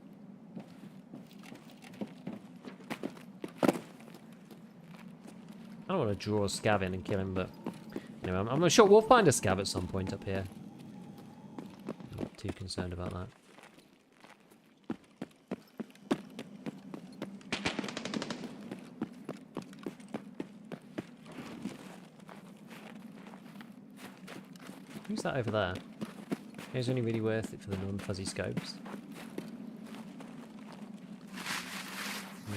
I don't want to draw a scav in and kill him, but anyway, I'm sure we'll find a scav at some point up here. I'm not too concerned about that. Who's that over there? It's only really worth it for the non-fuzzy scopes.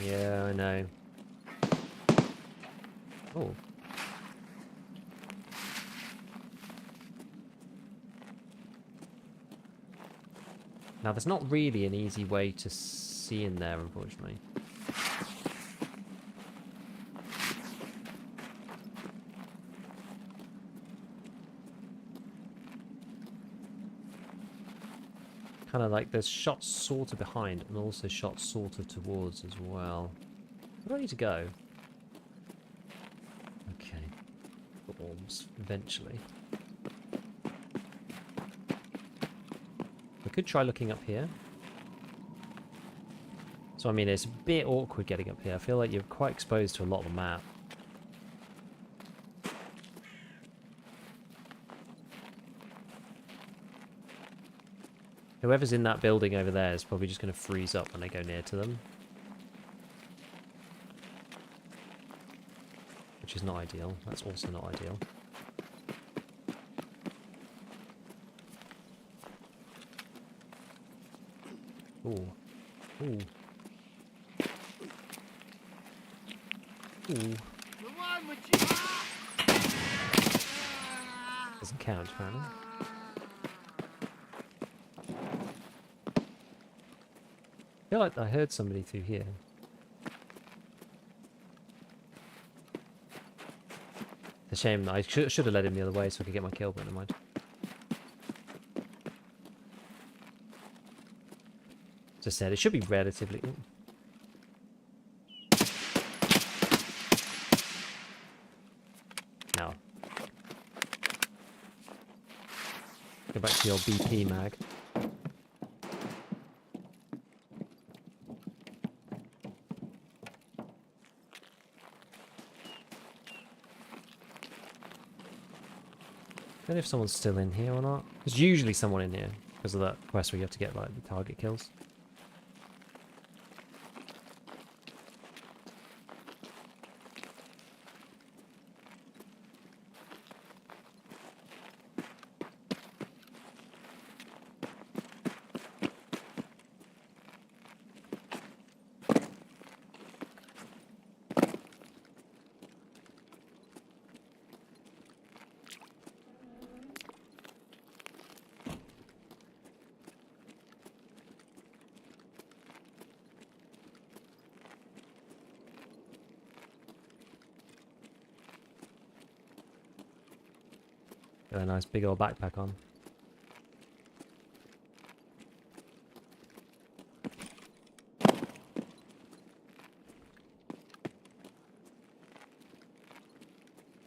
Yeah, I know. Oh. Now, there's not really an easy way to see in there, unfortunately. Kind of like there's shots sort of behind and also shots sort of towards as well. Where do I need to go? Okay. Orbs, eventually. I could try looking up here. So I mean, it's a bit awkward getting up here. I feel like you're quite exposed to a lot of the map. Whoever's in that building over there is probably just going to freeze up when they go near to them. Which is not ideal. That's also not ideal. Ooh. Ooh. Ooh. Doesn't count, apparently. I feel like I heard somebody through here. It's a shame. I should have led him the other way so I could get my kill, but never mind. As I said, it should be relatively... Ooh. No. Go back to your BP mag. I don't know if someone's still in here or not. There's usually someone in here because of that quest where you have to get like the target kills. Got a nice big old backpack on.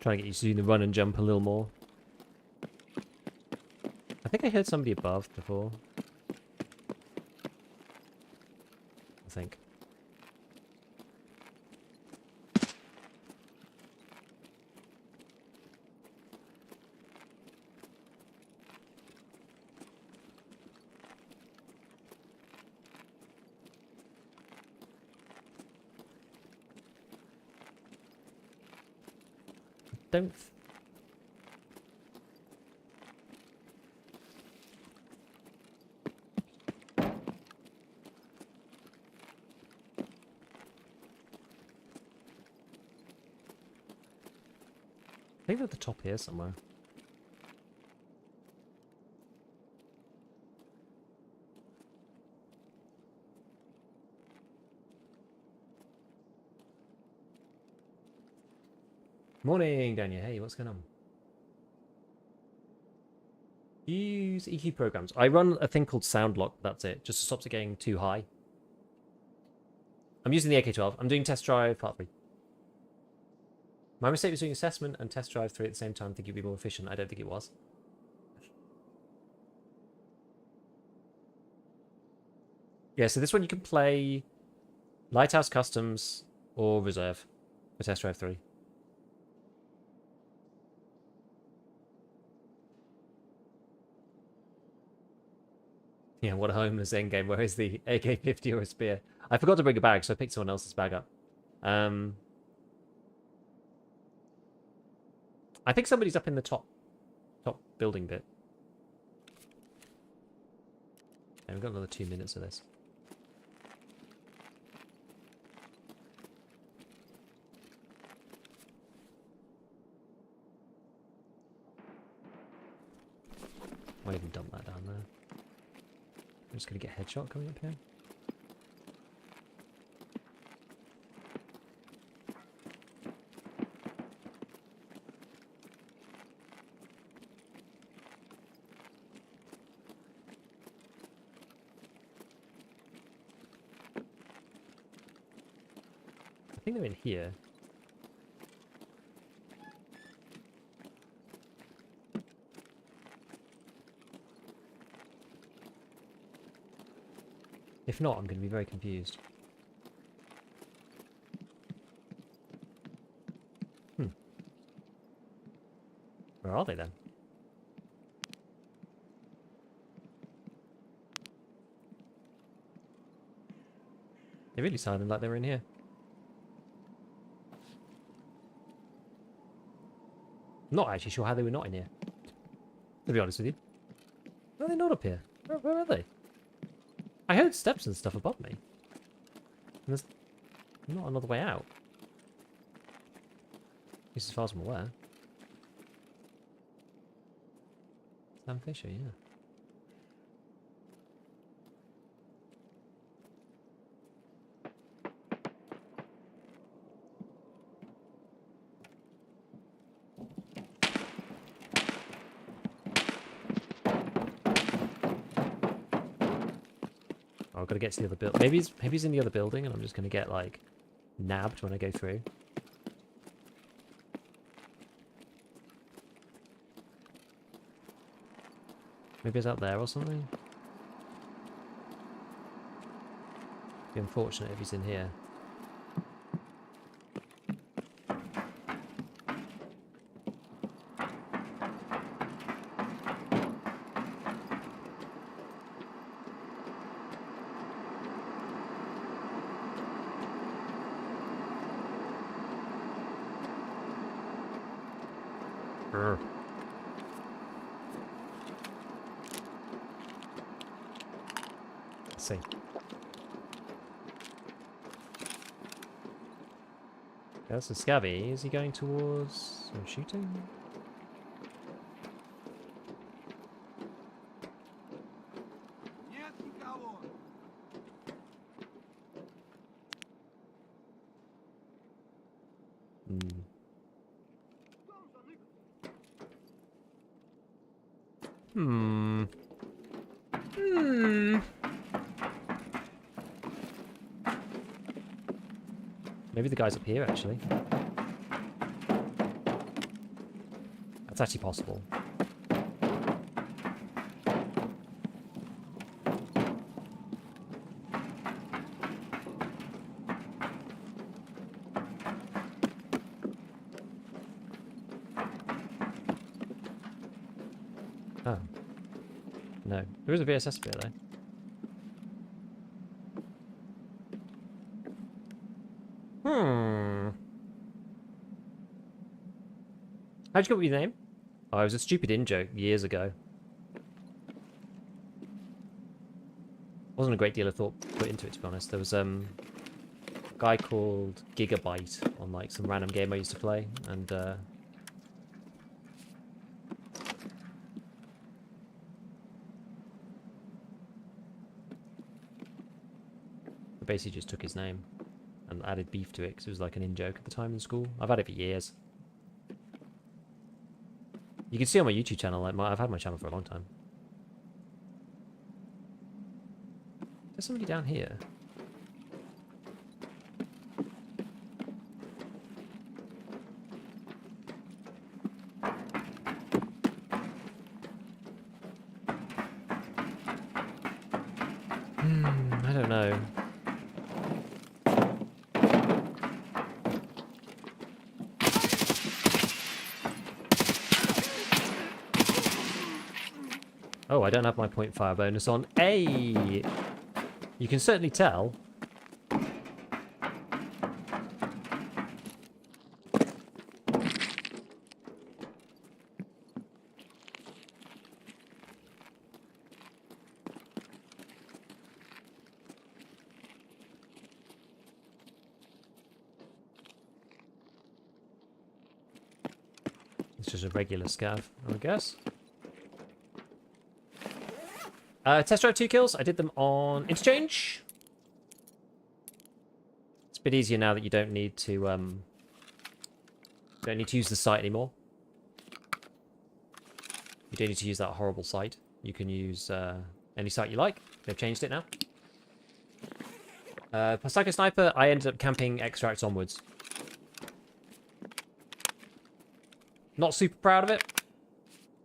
Trying to get used to doing the run and jump a little more. I think I heard somebody above before. I think. Don't... I think they're at the top here somewhere. Morning, Daniel. Hey, what's going on? Use EQ programs. I run a thing called Sound Lock. That's it. Just stops it getting too high. I'm using the AK-12. I'm doing test drive part 3. My mistake was doing assessment and test drive 3 at the same time. I think it'd be more efficient. I don't think it was. Yeah, so this one you can play Lighthouse Customs or Reserve for test drive 3. Yeah, what a homeless endgame. Where is the AK-50 or a spear? I forgot to bring a bag, so I picked someone else's bag up. I think somebody's up in the top building bit. Okay, we've got another 2 minutes of this. Might even dump that down there. I'm just going to get a headshot coming up here. I think they're in here. If not, I'm going to be very confused. Where are they then? They really sounded like they were in here. Not actually sure how they were not in here, to be honest with you. Why are they not up here? Where are they? I heard steps and stuff above me. And there's not another way out. At least as far as I'm aware. Sam Fisher, yeah. Oh, I've got to get to the other building. Maybe he's in the other building, and I'm just going to get like nabbed when I go through. Maybe he's out there or something. Be unfortunate if he's in here. Grr. Let's see. That's a Scabby. Is he going towards shooting? Нет никого. Hmm. Hmm. Hmm. Maybe the guy's up here, actually. That's actually possible. Oh. No. There is a VSS bit, though. Hmm. How'd you get your name? Oh, it was a stupid in-joke years ago. Wasn't a great deal of thought put into it, to be honest. There was a guy called Gigabyte on like some random game I used to play, and I basically just took his name and added beef to it because it was like an in-joke at the time in school. I've had it for years. You can see on my YouTube channel, like I've had my channel for a long time. There's somebody down here. I don't know. Oh, I don't have my point fire bonus on. Hey! You can certainly tell. It's just a regular scav, I guess. Test drive 2 kills. I did them on interchange. It's a bit easier now that you don't need to use the site anymore. You don't need to use that horrible site. You can use any site you like. They've changed it now. For Psycho Sniper, I ended up camping extracts onwards. Not super proud of it,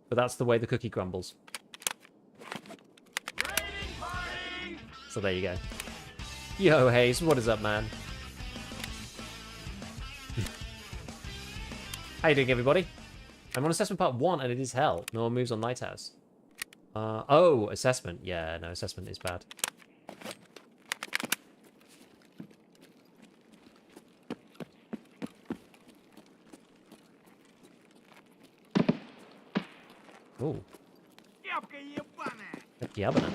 but that's the way the cookie crumbles. So there you go. Yo, Hayes, what is up, man? How you doing, everybody? I'm on assessment part 1, and it is hell. No one moves on Lighthouse. Oh, assessment. Yeah, no, assessment is bad. Ooh, Кепка ебаная! that's yabbana.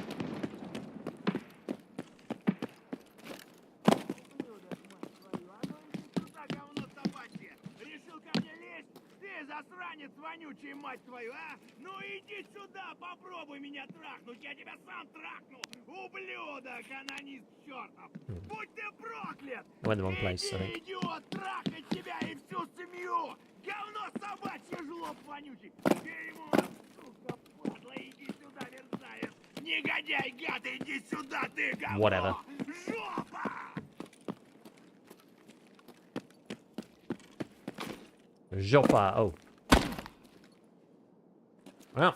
Ублюдок, мать твою, а ну иди сюда, говно собачье! Решил ко мне лезть? Ты засранец вонючий, мать твою, а? Ну иди сюда, попробуй меня трахнуть, я тебя сам трахну! Ублюдок, анонист чертов! Будь ты проклят! I went the wrong place, I Иди, think. идиот, трахать тебя и всю семью! Говно собачье, жлоб вонючий! Дерьмо, сука, падла, иди сюда, мерзавец! Негодяй, гад, иди сюда, ты говно! Whatever. Жопа! Jopa. Oh. Well.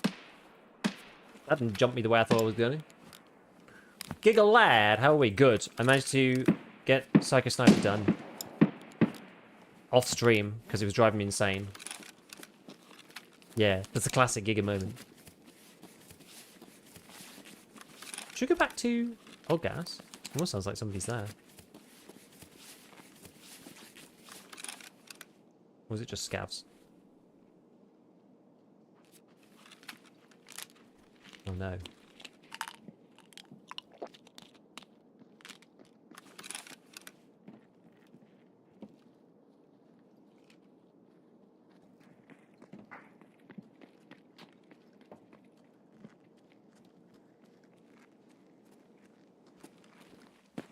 That didn't jump me the way I thought I was going to. Giggle Lad, how are we? Good. I managed to get Psycho Sniper done. Off stream, because it was driving me insane. Yeah, that's a classic Giga moment. Should we go back to old gas? It almost sounds like somebody's there. Or was it just scavs? Oh no.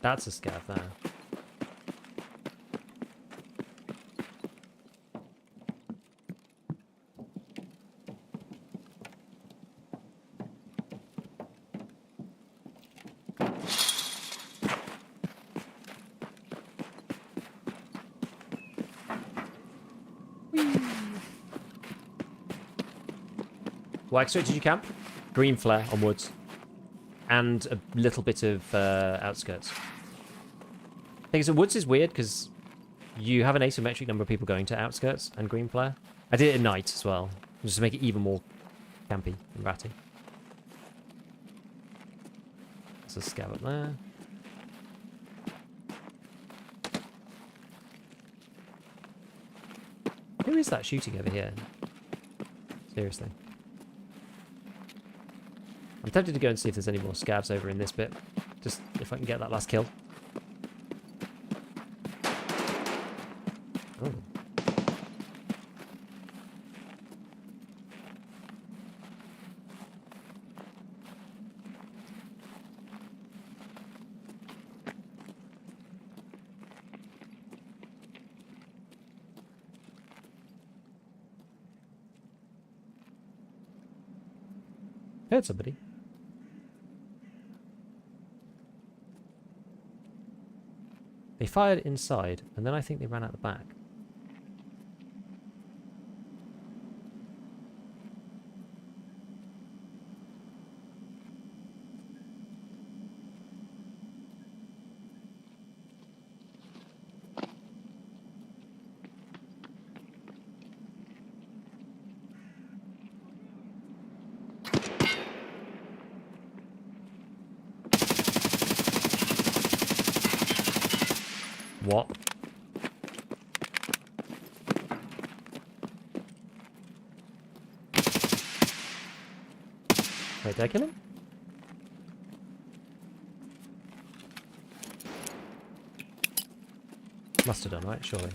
That's a scav there. What extra did you camp? Green flare on woods. And a little bit of outskirts. Thing is, the woods is weird because you have an asymmetric number of people going to outskirts and green flare. I did it at night as well, just to make it even more campy and ratty. There's a scav up there. Who is that shooting over here? Seriously. I'm tempted to go and see if there's any more scavs over in this bit. Just if I can get that last kill. Oh. Heard somebody. They fired inside, and then I think they ran out the back. What? Wait, did I kill him? Must have done, right? Surely.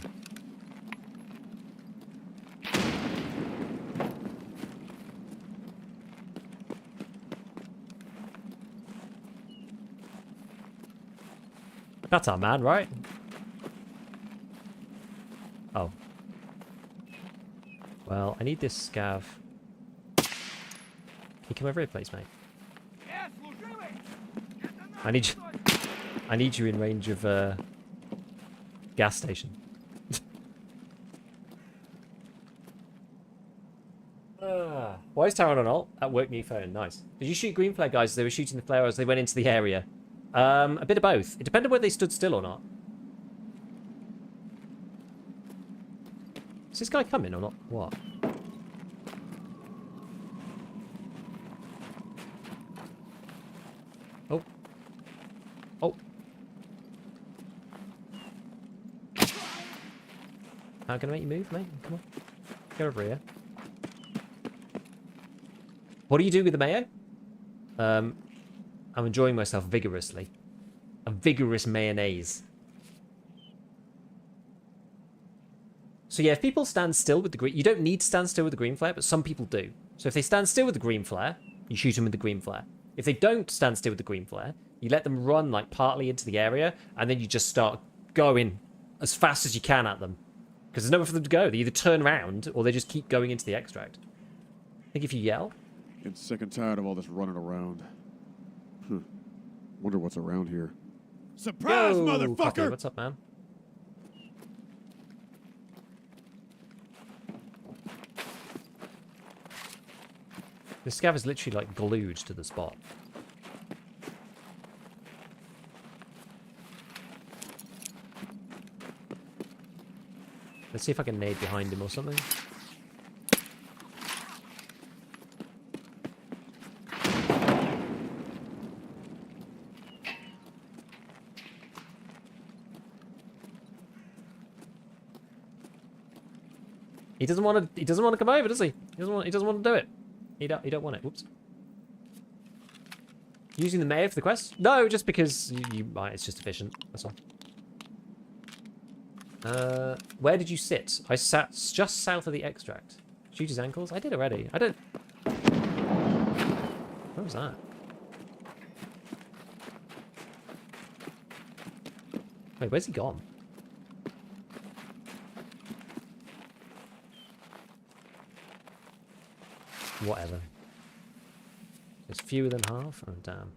That's our man, right? Oh. Well, I need this scav. Can you come over here, please, mate? I need you in range of gas station. Why is Taron on alt? At work new phone, nice. Did you shoot green flare guys as they were shooting the flare as they went into the area? A bit of both. It depended whether they stood still or not. Is this guy coming or not? What? Oh. Oh. How can I make you move, mate? Come on. Get over here. What do you do with the mayo? I'm enjoying myself vigorously. A vigorous mayonnaise. So yeah, if people stand still with the green... You don't need to stand still with the green flare, but some people do. So if they stand still with the green flare, you shoot them with the green flare. If they don't stand still with the green flare, you let them run like partly into the area, and then you just start going as fast as you can at them. Because there's nowhere for them to go. They either turn around, or they just keep going into the extract. I think if you yell... Getting sick and tired of all this running around. Wonder what's around here. Surprise, Yo, motherfucker! Fucker, what's up, man? The scav is literally like glued to the spot. Let's see if I can nade behind him or something. He doesn't want to. He doesn't want to come over, does he? He doesn't want. He doesn't want to do it. He don't want it. Whoops. Using the mayor for the quest? No, just because it's just efficient. That's all. Where did you sit? I sat just south of the extract. Shoot his ankles? I did already. I don't... Where was that? Wait, where's he gone? Whatever. It's fewer than half? Oh, damn.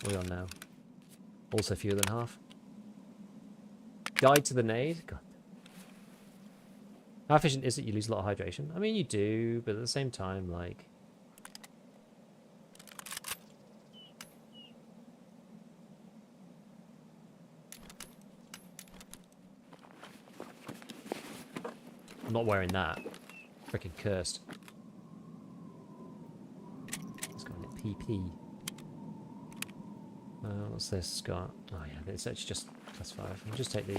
What are we on now? Also fewer than half. Guide to the nade? God. How efficient is it you lose a lot of hydration? I mean, you do, but at the same time, like... I'm not wearing that. Freaking cursed. It's got a PP. What's this got? Oh yeah, it's actually just plus 5. I'll just take the...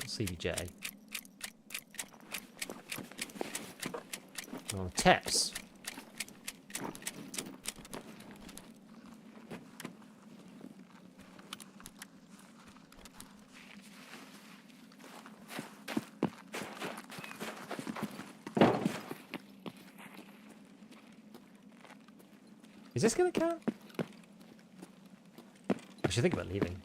CBJ. Oh, Teps. Is this gonna count? I should think about leaving.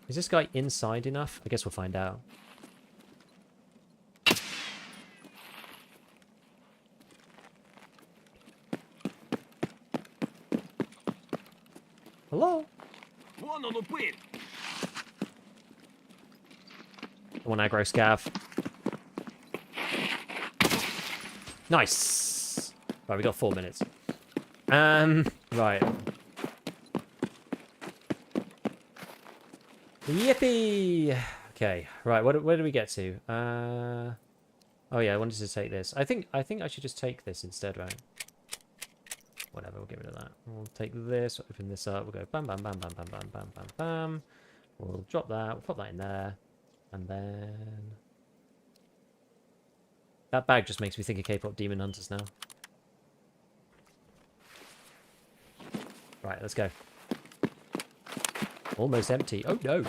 Is this guy inside enough? I guess we'll find out. Hello? Вон он упырь! I want aggro scav. Nice. Right, we got 4 minutes. Right. Yippee! Okay, right. Where do we get to? Oh yeah, I wanted to take this. I think I should just take this instead, right? Whatever, we'll get rid of that. We'll take this, open this up. We'll go bam, bam, bam, bam, bam, bam, bam, bam, bam. We'll drop that. We'll pop that in there, and then that bag just makes me think of K-pop Demon Hunters now. Right, let's go. Almost empty. Oh no.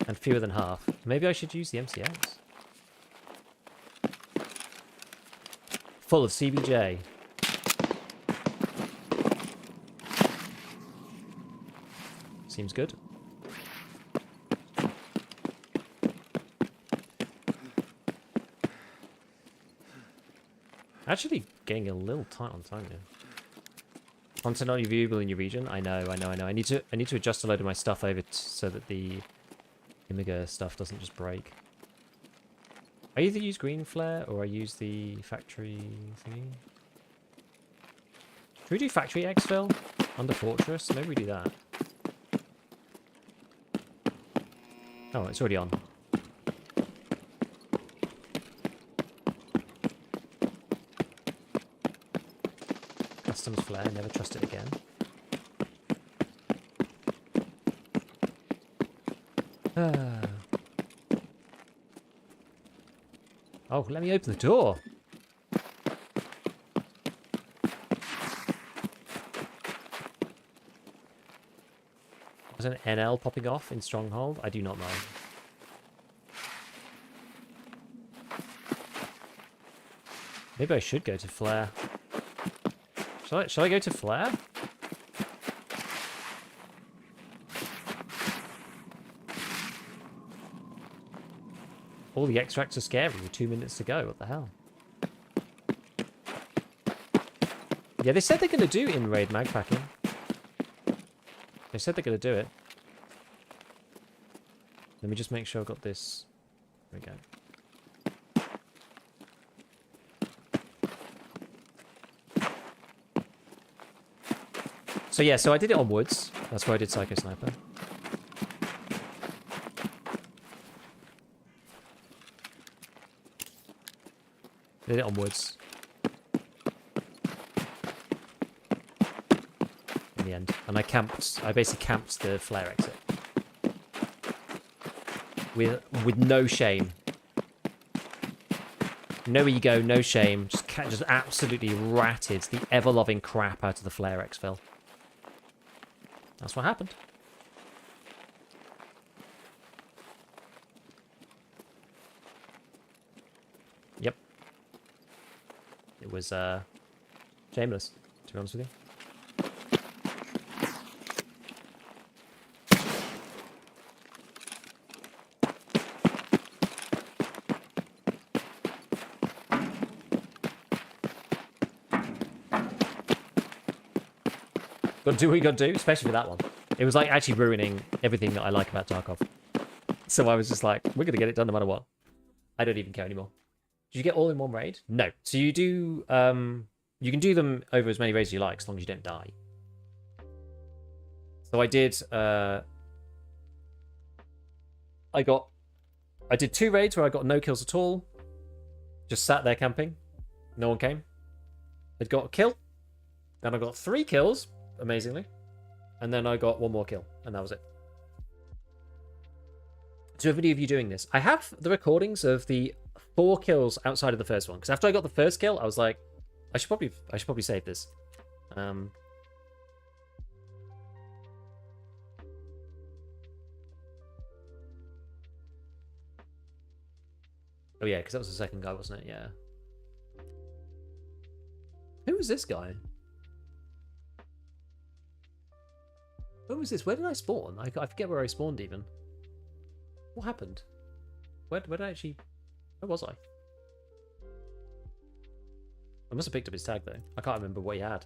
And fewer than half. Maybe I should use the MCX. Full of CBJ. Seems good. Actually getting a little tight on time here. Content not viewable in your region. I know. I need to adjust a load of my stuff over so that the Immiga stuff doesn't just break. I either use green flare or I use the factory thingy. Should we do factory exfil under fortress? Maybe we do that. Oh, it's already on. Customs flare, never trust it again. Oh, let me open the door. There's an NL popping off in Stronghold? I do not know. Maybe I should go to Flare. Shall I go to Flare? All the extracts are scary with 2 minutes to go. What the hell? Yeah, they said they're going to do in-raid mag packing. They said they're going to do it. Let me just make sure I've got this. There we go. So yeah, so I did it on Woods. That's where I did Psycho Sniper. Did it on Woods. In the end. And I basically camped the flare exit. With no shame. Nowhere you go, no shame. Just absolutely ratted the ever-loving crap out of the flare exfil. That's what happened. Yep. It was shameless, to be honest with you. Got to do what you got to do, especially with that one. It was like actually ruining everything that I like about Tarkov. So I was just like, we're going to get it done no matter what. I don't even care anymore. Did you get all in one raid? No. So you do, you can do them over as many raids as you like, as long as you don't die. So I did, I did 2 raids where I got no kills at all. Just sat there camping. No one came. I got a kill. Then I got 3 kills, amazingly. And then I got 1 more kill, and that was it. So, if any of you doing this, I have the recordings of the 4 kills outside of the first one. Because after I got the first kill, I was like, I should probably save this. Oh yeah, because that was the second guy, wasn't it? Yeah. Who was this guy? When was this? Where did I spawn? I forget where I spawned even. What happened? Where did I actually... Where was I? I must have picked up his tag though. I can't remember what he had.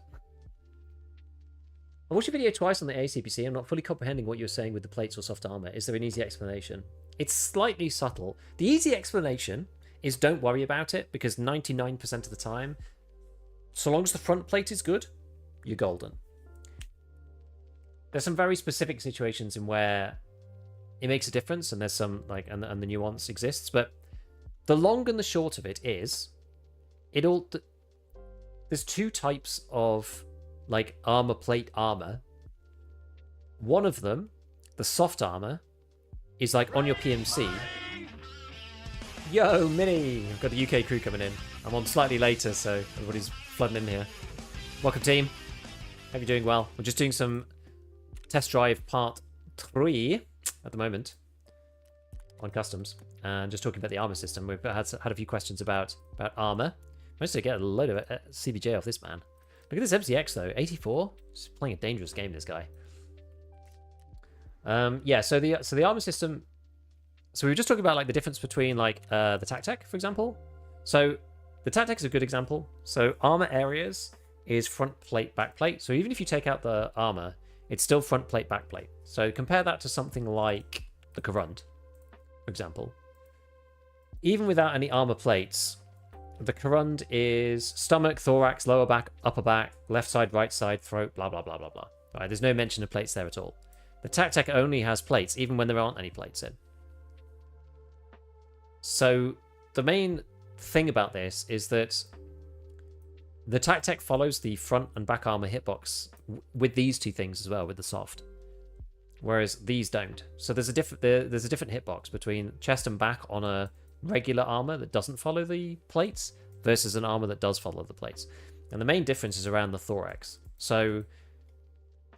I watched your video twice on the ACPC. I'm not fully comprehending what you're saying with the plates or soft armor. Is there an easy explanation? It's slightly subtle. The easy explanation is don't worry about it, because 99% of the time, so long as the front plate is good, you're golden. There's some very specific situations in where it makes a difference, and there's some like and the nuance exists, but the long and the short of it is there's 2 types of like armor plate armor. One of them, the soft armor, is like on your PMC. Yo, Mini! I've got the UK crew coming in. I'm on slightly later, so everybody's flooding in here. Welcome, team. Hope you're doing well. We're just doing some test drive part 3 at the moment on customs, and just talking about the armor system. We've had a few questions about armor. Managed to get a load of CBJ off this man. Look at this MCX though, 84. Just playing a dangerous game, this guy. Yeah, so the armor system. So we were just talking about like the difference between like the TacTec, for example. So the TacTec is a good example. So armor areas is front plate, back plate. So even if you take out the armor, it's still front plate, back plate. So compare that to something like the Corund, for example. Even without any armor plates, the Corund is stomach, thorax, lower back, upper back, left side, right side, throat, blah, blah, blah, blah, blah. Right, there's no mention of plates there at all. The TacTec only has plates, even when there aren't any plates in. So the main thing about this is that the TacTech follows the front and back armor hitbox with these two things as well, with the soft, whereas these don't. So there's a different hitbox between chest and back on a regular armor that doesn't follow the plates versus an armor that does follow the plates. And the main difference is around the thorax. So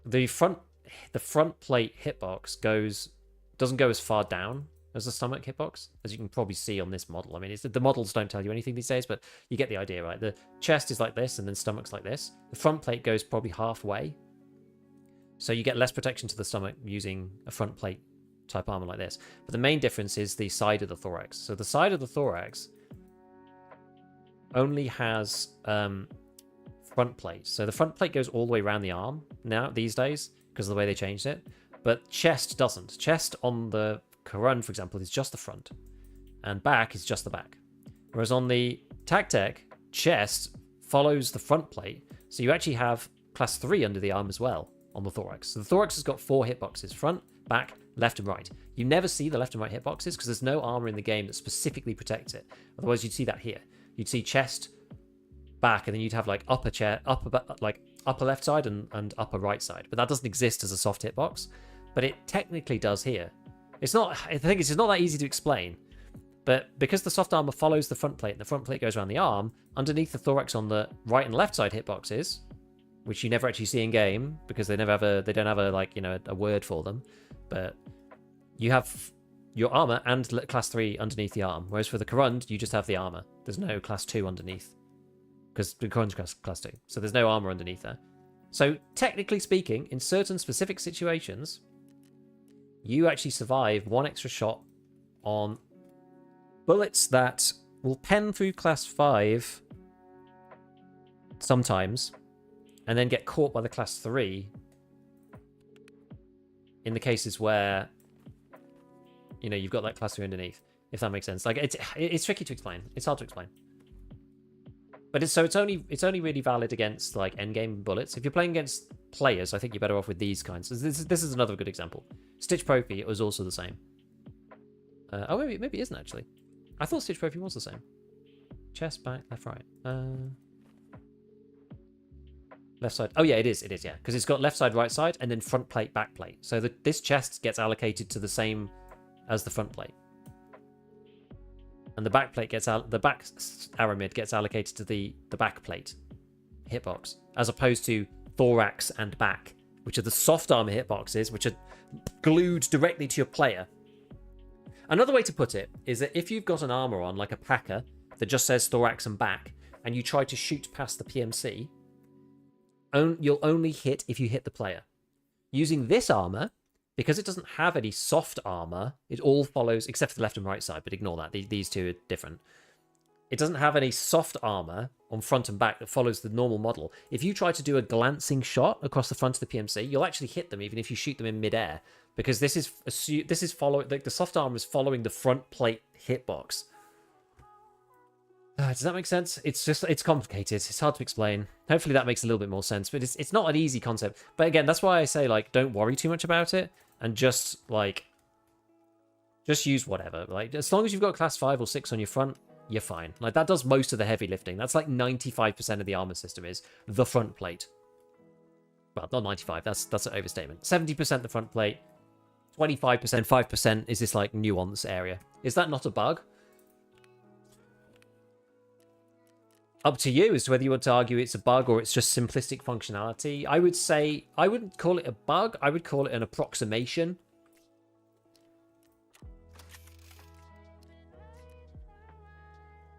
the front plate hitbox doesn't go as far down as the stomach hitbox, as you can probably see on this model. I mean, the models don't tell you anything these days, but you get the idea, right? The chest is like this, and then stomach's like this. The front plate goes probably halfway, so you get less protection to the stomach using a front plate type armor like this. But the main difference is the side of the thorax. So the side of the thorax only has front plate. So the front plate goes all the way around the arm now these days because of the way they changed it. But chest doesn't. Chest on the Karun, for example, is just the front, and back is just the back. Whereas on the TacTech, chest follows the front plate, so you actually have class 3 under the arm as well on the thorax. So the thorax has got 4 hitboxes: front, back, left, and right. You never see the left and right hitboxes because there's no armor in the game that specifically protects it. Otherwise, you'd see that here. You'd see chest, back, and then you'd have like upper left side and upper right side. But that doesn't exist as a soft hitbox. But it technically does here. It's not. I think it's not that easy to explain. But because the soft armor follows the front plate, and the front plate goes around the arm, underneath the thorax on the right and left side hitboxes, which you never actually see in game because they don't have a word for them. But you have your armor and class 3 underneath the arm. Whereas for the Karund, you just have the armor. There's no class 2 underneath because the Karund's class 2, so there's no armor underneath there. So technically speaking, in certain specific situations, you actually survive 1 extra shot on bullets that will pen through class 5 sometimes, and then get caught by the class 3 in the cases where, you know, you've got that class 3 underneath, if that makes sense. Like, it's tricky to explain. It's hard to explain. But it's only really valid against like endgame bullets. If you're playing against players, I think you're better off with these kinds. This is another good example. Stitch Profi was also the same. Maybe it isn't actually. I thought Stitch Profi was the same. Chest, back, left, right. Left side. Oh yeah, it is. Yeah, because it's got left side, right side, and then front plate, back plate. So this chest gets allocated to the same as the front plate. And the back plate the back aramid gets allocated to the back plate hitbox, as opposed to thorax and back, which are the soft armor hitboxes, which are glued directly to your player. Another way to put it is that if you've got an armor on, like a packer, that just says thorax and back, and you try to shoot past the PMC, you'll only hit if you hit the player. Using this armor, because it doesn't have any soft armor, it all follows, except for the left and right side, but ignore that. These two are different. It doesn't have any soft armor on front and back that follows the normal model. If you try to do a glancing shot across the front of the PMC, you'll actually hit them even if you shoot them in midair, because this is following, the soft armor is following the front plate hitbox. Does that make sense? It's complicated. It's hard to explain. Hopefully that makes a little bit more sense, but it's not an easy concept. But again, that's why I say, like, don't worry too much about it, and just use whatever. Like, as long as you've got class 5 or 6 on your front, you're fine. Like, that does most of the heavy lifting. That's like 95% of the armor system is the front plate. Well, not 95. That's an overstatement. 70% the front plate, 25%, 5% is this like nuance area. Is that not a bug? Up to you as to whether you want to argue it's a bug or it's just simplistic functionality. I would say, I wouldn't call it a bug. I would call it an approximation.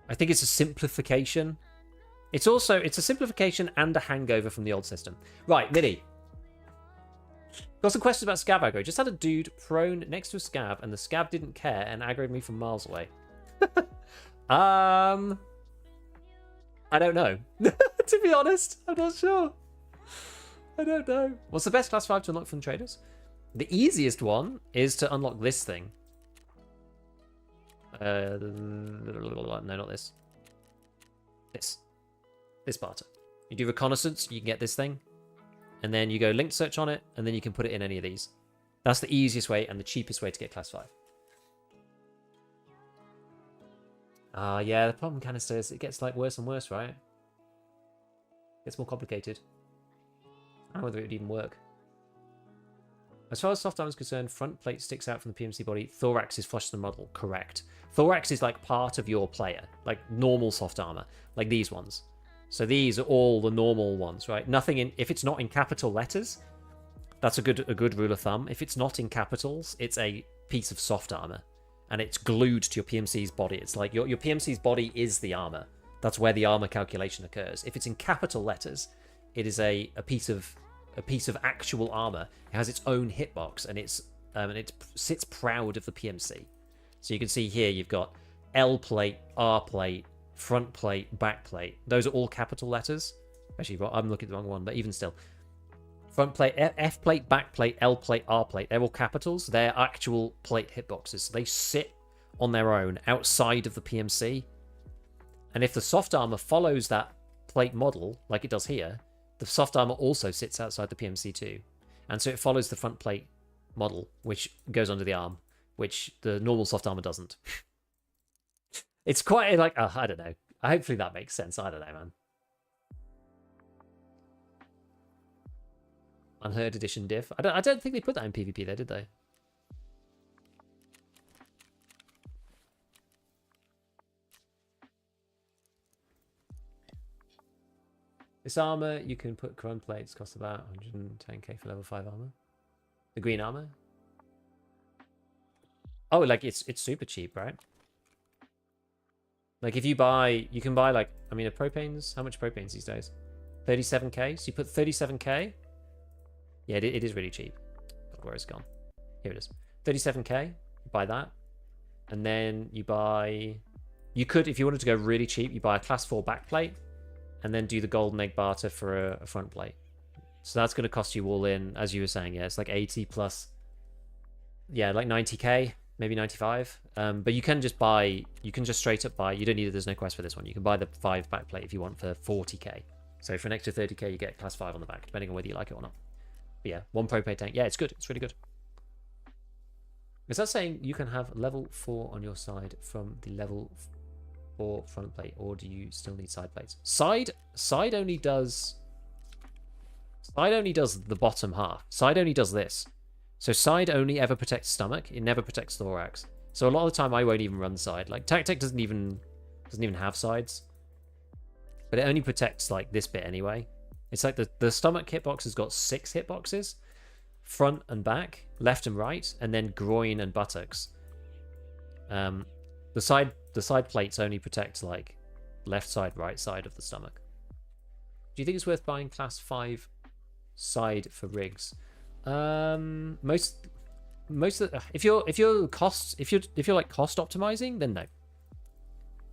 I think it's a simplification. It's a simplification and a hangover from the old system. Right, Mini. Got some questions about scav aggro. Just had a dude prone next to a scav and the scav didn't care and aggroed me from miles away. I don't know. To be honest, I'm not sure. I don't know. What's the best class 5 to unlock from traders? The easiest one is to unlock this thing. No, not this. This barter. You do reconnaissance, you can get this thing. And then you go link search on it, and then you can put it in any of these. That's the easiest way and the cheapest way to get class 5. Yeah, the problem canister is it gets like worse and worse, right? It gets more complicated. I don't know whether it would even work. As far as soft armor is concerned, front plate sticks out from the PMC body. Thorax is flush to the model. Correct. Thorax is like part of your player, like normal soft armor, like these ones. So these are all the normal ones, right? Nothing in, if it's not in capital letters, that's a good rule of thumb. If it's not in capitals, it's a piece of soft armor, and it's glued to your PMC's body. It's like your PMC's body is the armor. That's where the armor calculation occurs. If it's in capital letters, it is a piece of actual armor. It has its own hitbox, and it sits proud of the PMC. So you can see here you've got L plate, R plate, front plate, back plate. Those are all capital letters. Actually, I'm looking at the wrong one, but even still. Front plate, F plate, back plate, L plate, R plate. They're all capitals. They're actual plate hitboxes. So they sit on their own outside of the PMC. And if the soft armor follows that plate model, like it does here, the soft armor also sits outside the PMC too. And so it follows the front plate model, which goes under the arm, which the normal soft armor doesn't. It's quite like, I don't know. Hopefully that makes sense. I don't know, man. Unheard edition diff. I don't think they put that in PvP there, did they? This armor, you can put chrome plates, cost about 110k for level 5 armor. The green armor. Oh, like it's super cheap, right? Like if you buy, you can buy like, I mean, propanes, how much propanes these days? 37k. So you put 37k. Yeah, it is really cheap. God, where is it gone? Here it is. 37k. Buy that. And then you buy... You could, if you wanted to go really cheap, you buy a class 4 backplate. And then do the golden egg barter for a front plate. So that's going to cost you all in, as you were saying, yeah, it's like 80 plus... Yeah, like 90k, maybe 95. But you can just buy... You can just straight up buy... You don't need... There's no quest for this one. You can buy the 5 backplate if you want for 40k. So for an extra 30k, you get class 5 on the back, depending on whether you like it or not. But yeah, 1 propane tank. Yeah, it's good. It's really good. Is that saying you can have level 4 on your side from the level 4 front plate, or do you still need side plates? Side only does the bottom half. Side only does this. So side only ever protects stomach. It never protects thorax. So a lot of the time I won't even run side. Like Tactic doesn't even have sides. But it only protects like this bit anyway. It's like the stomach hitbox has got 6 hitboxes. Front and back, left and right, and then groin and buttocks. The side plates only protect like left side, right side of the stomach. Do you think it's worth buying class 5 side for rigs? Most of the, if you're like cost optimizing, then no.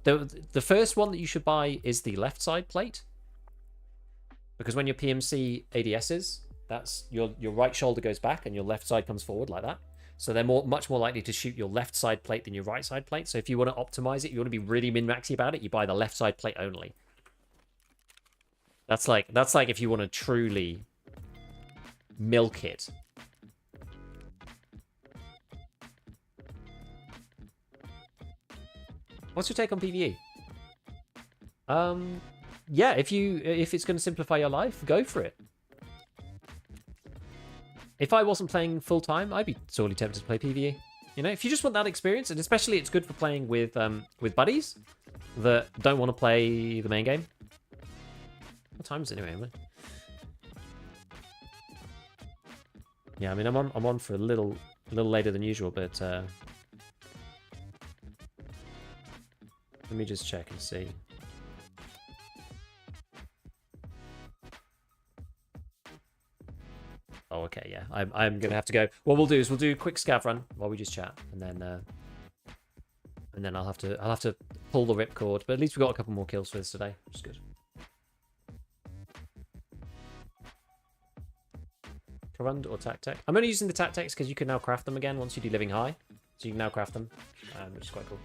The first one that you should buy is the left side plate, because when your PMC ADSs, that's your right shoulder goes back and your left side comes forward like that. So they're much more likely to shoot your left side plate than your right side plate. So if you want to optimize it, you want to be really min-maxy about it, you buy the left side plate only. That's like if you want to truly milk it. What's your take on PvE? Yeah, if it's going to simplify your life, go for it. If I wasn't playing full time, I'd be sorely tempted to play PvE. You know, if you just want that experience, and especially it's good for playing with buddies that don't want to play the main game. What time is it anyway? Yeah, I mean, I'm on for a little later than usual, but let me just check and see. Oh, okay, yeah. I'm gonna have to go. What we'll do is we'll do a quick scav run while we just chat, and then I'll have to pull the ripcord. But at least we got a couple more kills for this today, which is good. Corund or Tactec? I'm only using the Tactecs because you can now craft them again once you do living high, so you can now craft them, which is quite cool.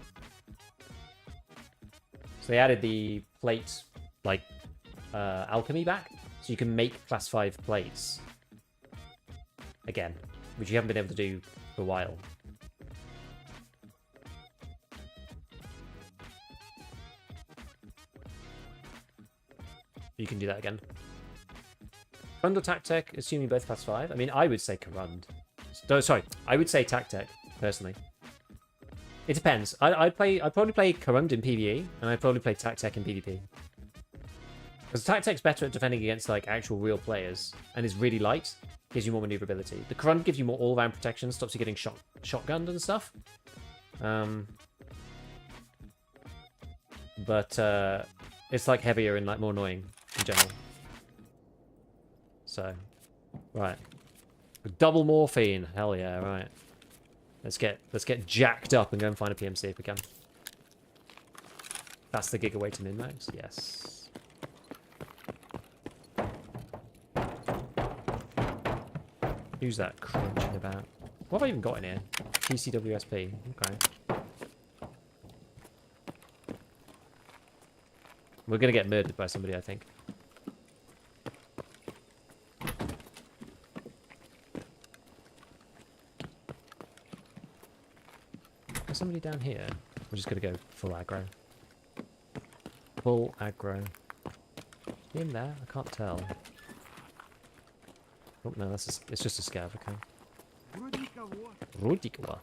So they added the plate like alchemy back, so you can make class 5 plates again, which you haven't been able to do for a while. You can do that again. Karund or Tactec, assuming both pass 5. I mean, I would say Karund. Sorry, I would say Tactec, personally. It depends. I'd probably play Karund in PvE, and I'd probably play Tactec in PvP. Because Tactec's better at defending against like actual real players, and is really light, gives you more maneuverability. The Karund gives you more all-round protection, stops you getting shotgunned and stuff. But it's like heavier and like more annoying in general. So, right. Double morphine. Hell yeah, right. Let's get jacked up and go and find a PMC if we can. That's the giga way to min-max? Yes. Who's that crunching about? What have I even got in here? PCWSP. Okay. We're gonna get murdered by somebody, I think. There's somebody down here. We're just gonna go full aggro. Full aggro. In there? I can't tell. Oh no, it's just a scav, okay. Рудикова.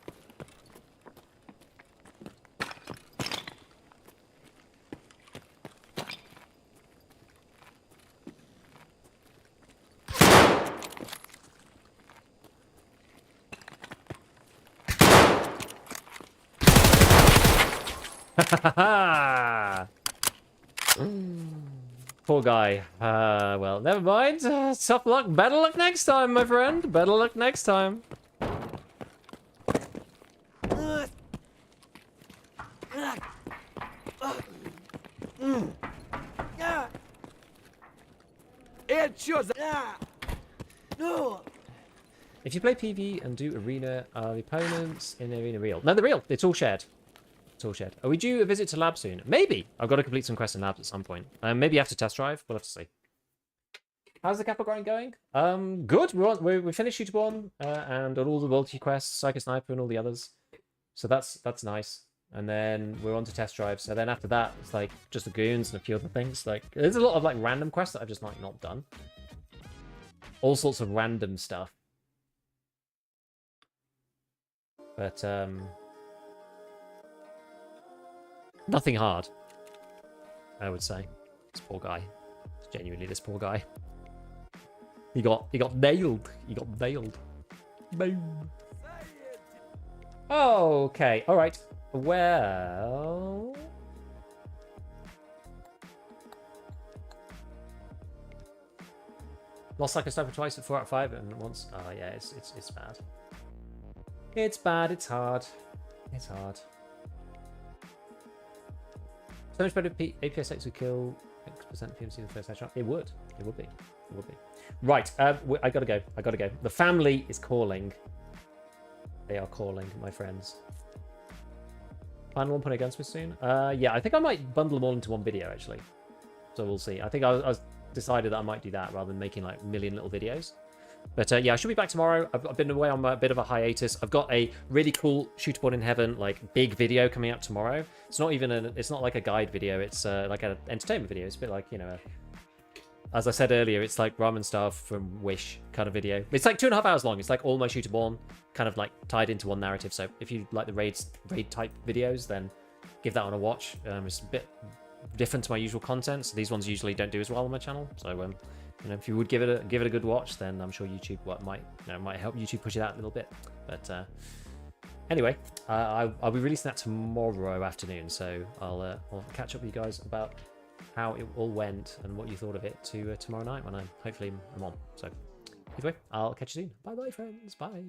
Poor guy. Well, never mind. Tough luck. Better luck next time, my friend. Better luck next time. If you play PvE and do arena, are the opponents in the arena real? No, they're real. It's all shared. It's all shared. Are we due a visit to lab soon? Maybe. I've got to complete some quests in labs at some point. Maybe after test drive. We'll have to see. How's the Kappa grind going? Good. We finished Shooterborn and on all the loyalty quests, Psycho Sniper and all the others. So that's nice. And then we're on to test drive. So then after that, it's like just the goons and a few other things. Like there's a lot of like random quests that I've just like not done. All sorts of random stuff. But nothing hard, I would say. This poor guy. Genuinely, this poor guy. He got nailed. He got nailed. Boom. Okay. All right. Well. Lost like a sniper twice at 4 out of 5 and once. Oh yeah, it's bad. It's bad. It's hard. It's hard. So much better APSX would kill X% PMC in the first headshot. It would. It would be. It would be. Right. I gotta go. I gotta go. The family is calling. They are calling, my friends. Final 1.0 gunsmith soon? Yeah, I think I might bundle them all into one video, actually. So we'll see. I think I was decided that I might do that rather than making like a million little videos. But yeah, I should be back tomorrow. I've been away on a bit of a hiatus. I've got a really cool Shooterborn in Heaven, like big video coming out tomorrow. It's not even it's not like a guide video. It's like an entertainment video. It's a bit like, you know, as I said earlier, it's like Ramen Star from Wish kind of video. It's like 2.5 hours long. It's like all my Shooterborn kind of like tied into one narrative. So if you like the raid type videos, then give that one a watch. It's a bit different to my usual content. So these ones usually don't do as well on my channel. So you know, if you would give it a good watch, then I'm sure YouTube might help YouTube push it out a little bit. But anyway, I'll be releasing that tomorrow afternoon, so I'll catch up with you guys about how it all went and what you thought of it tomorrow night when hopefully I'm on. So either way, I'll catch you soon. Bye bye, friends. Bye.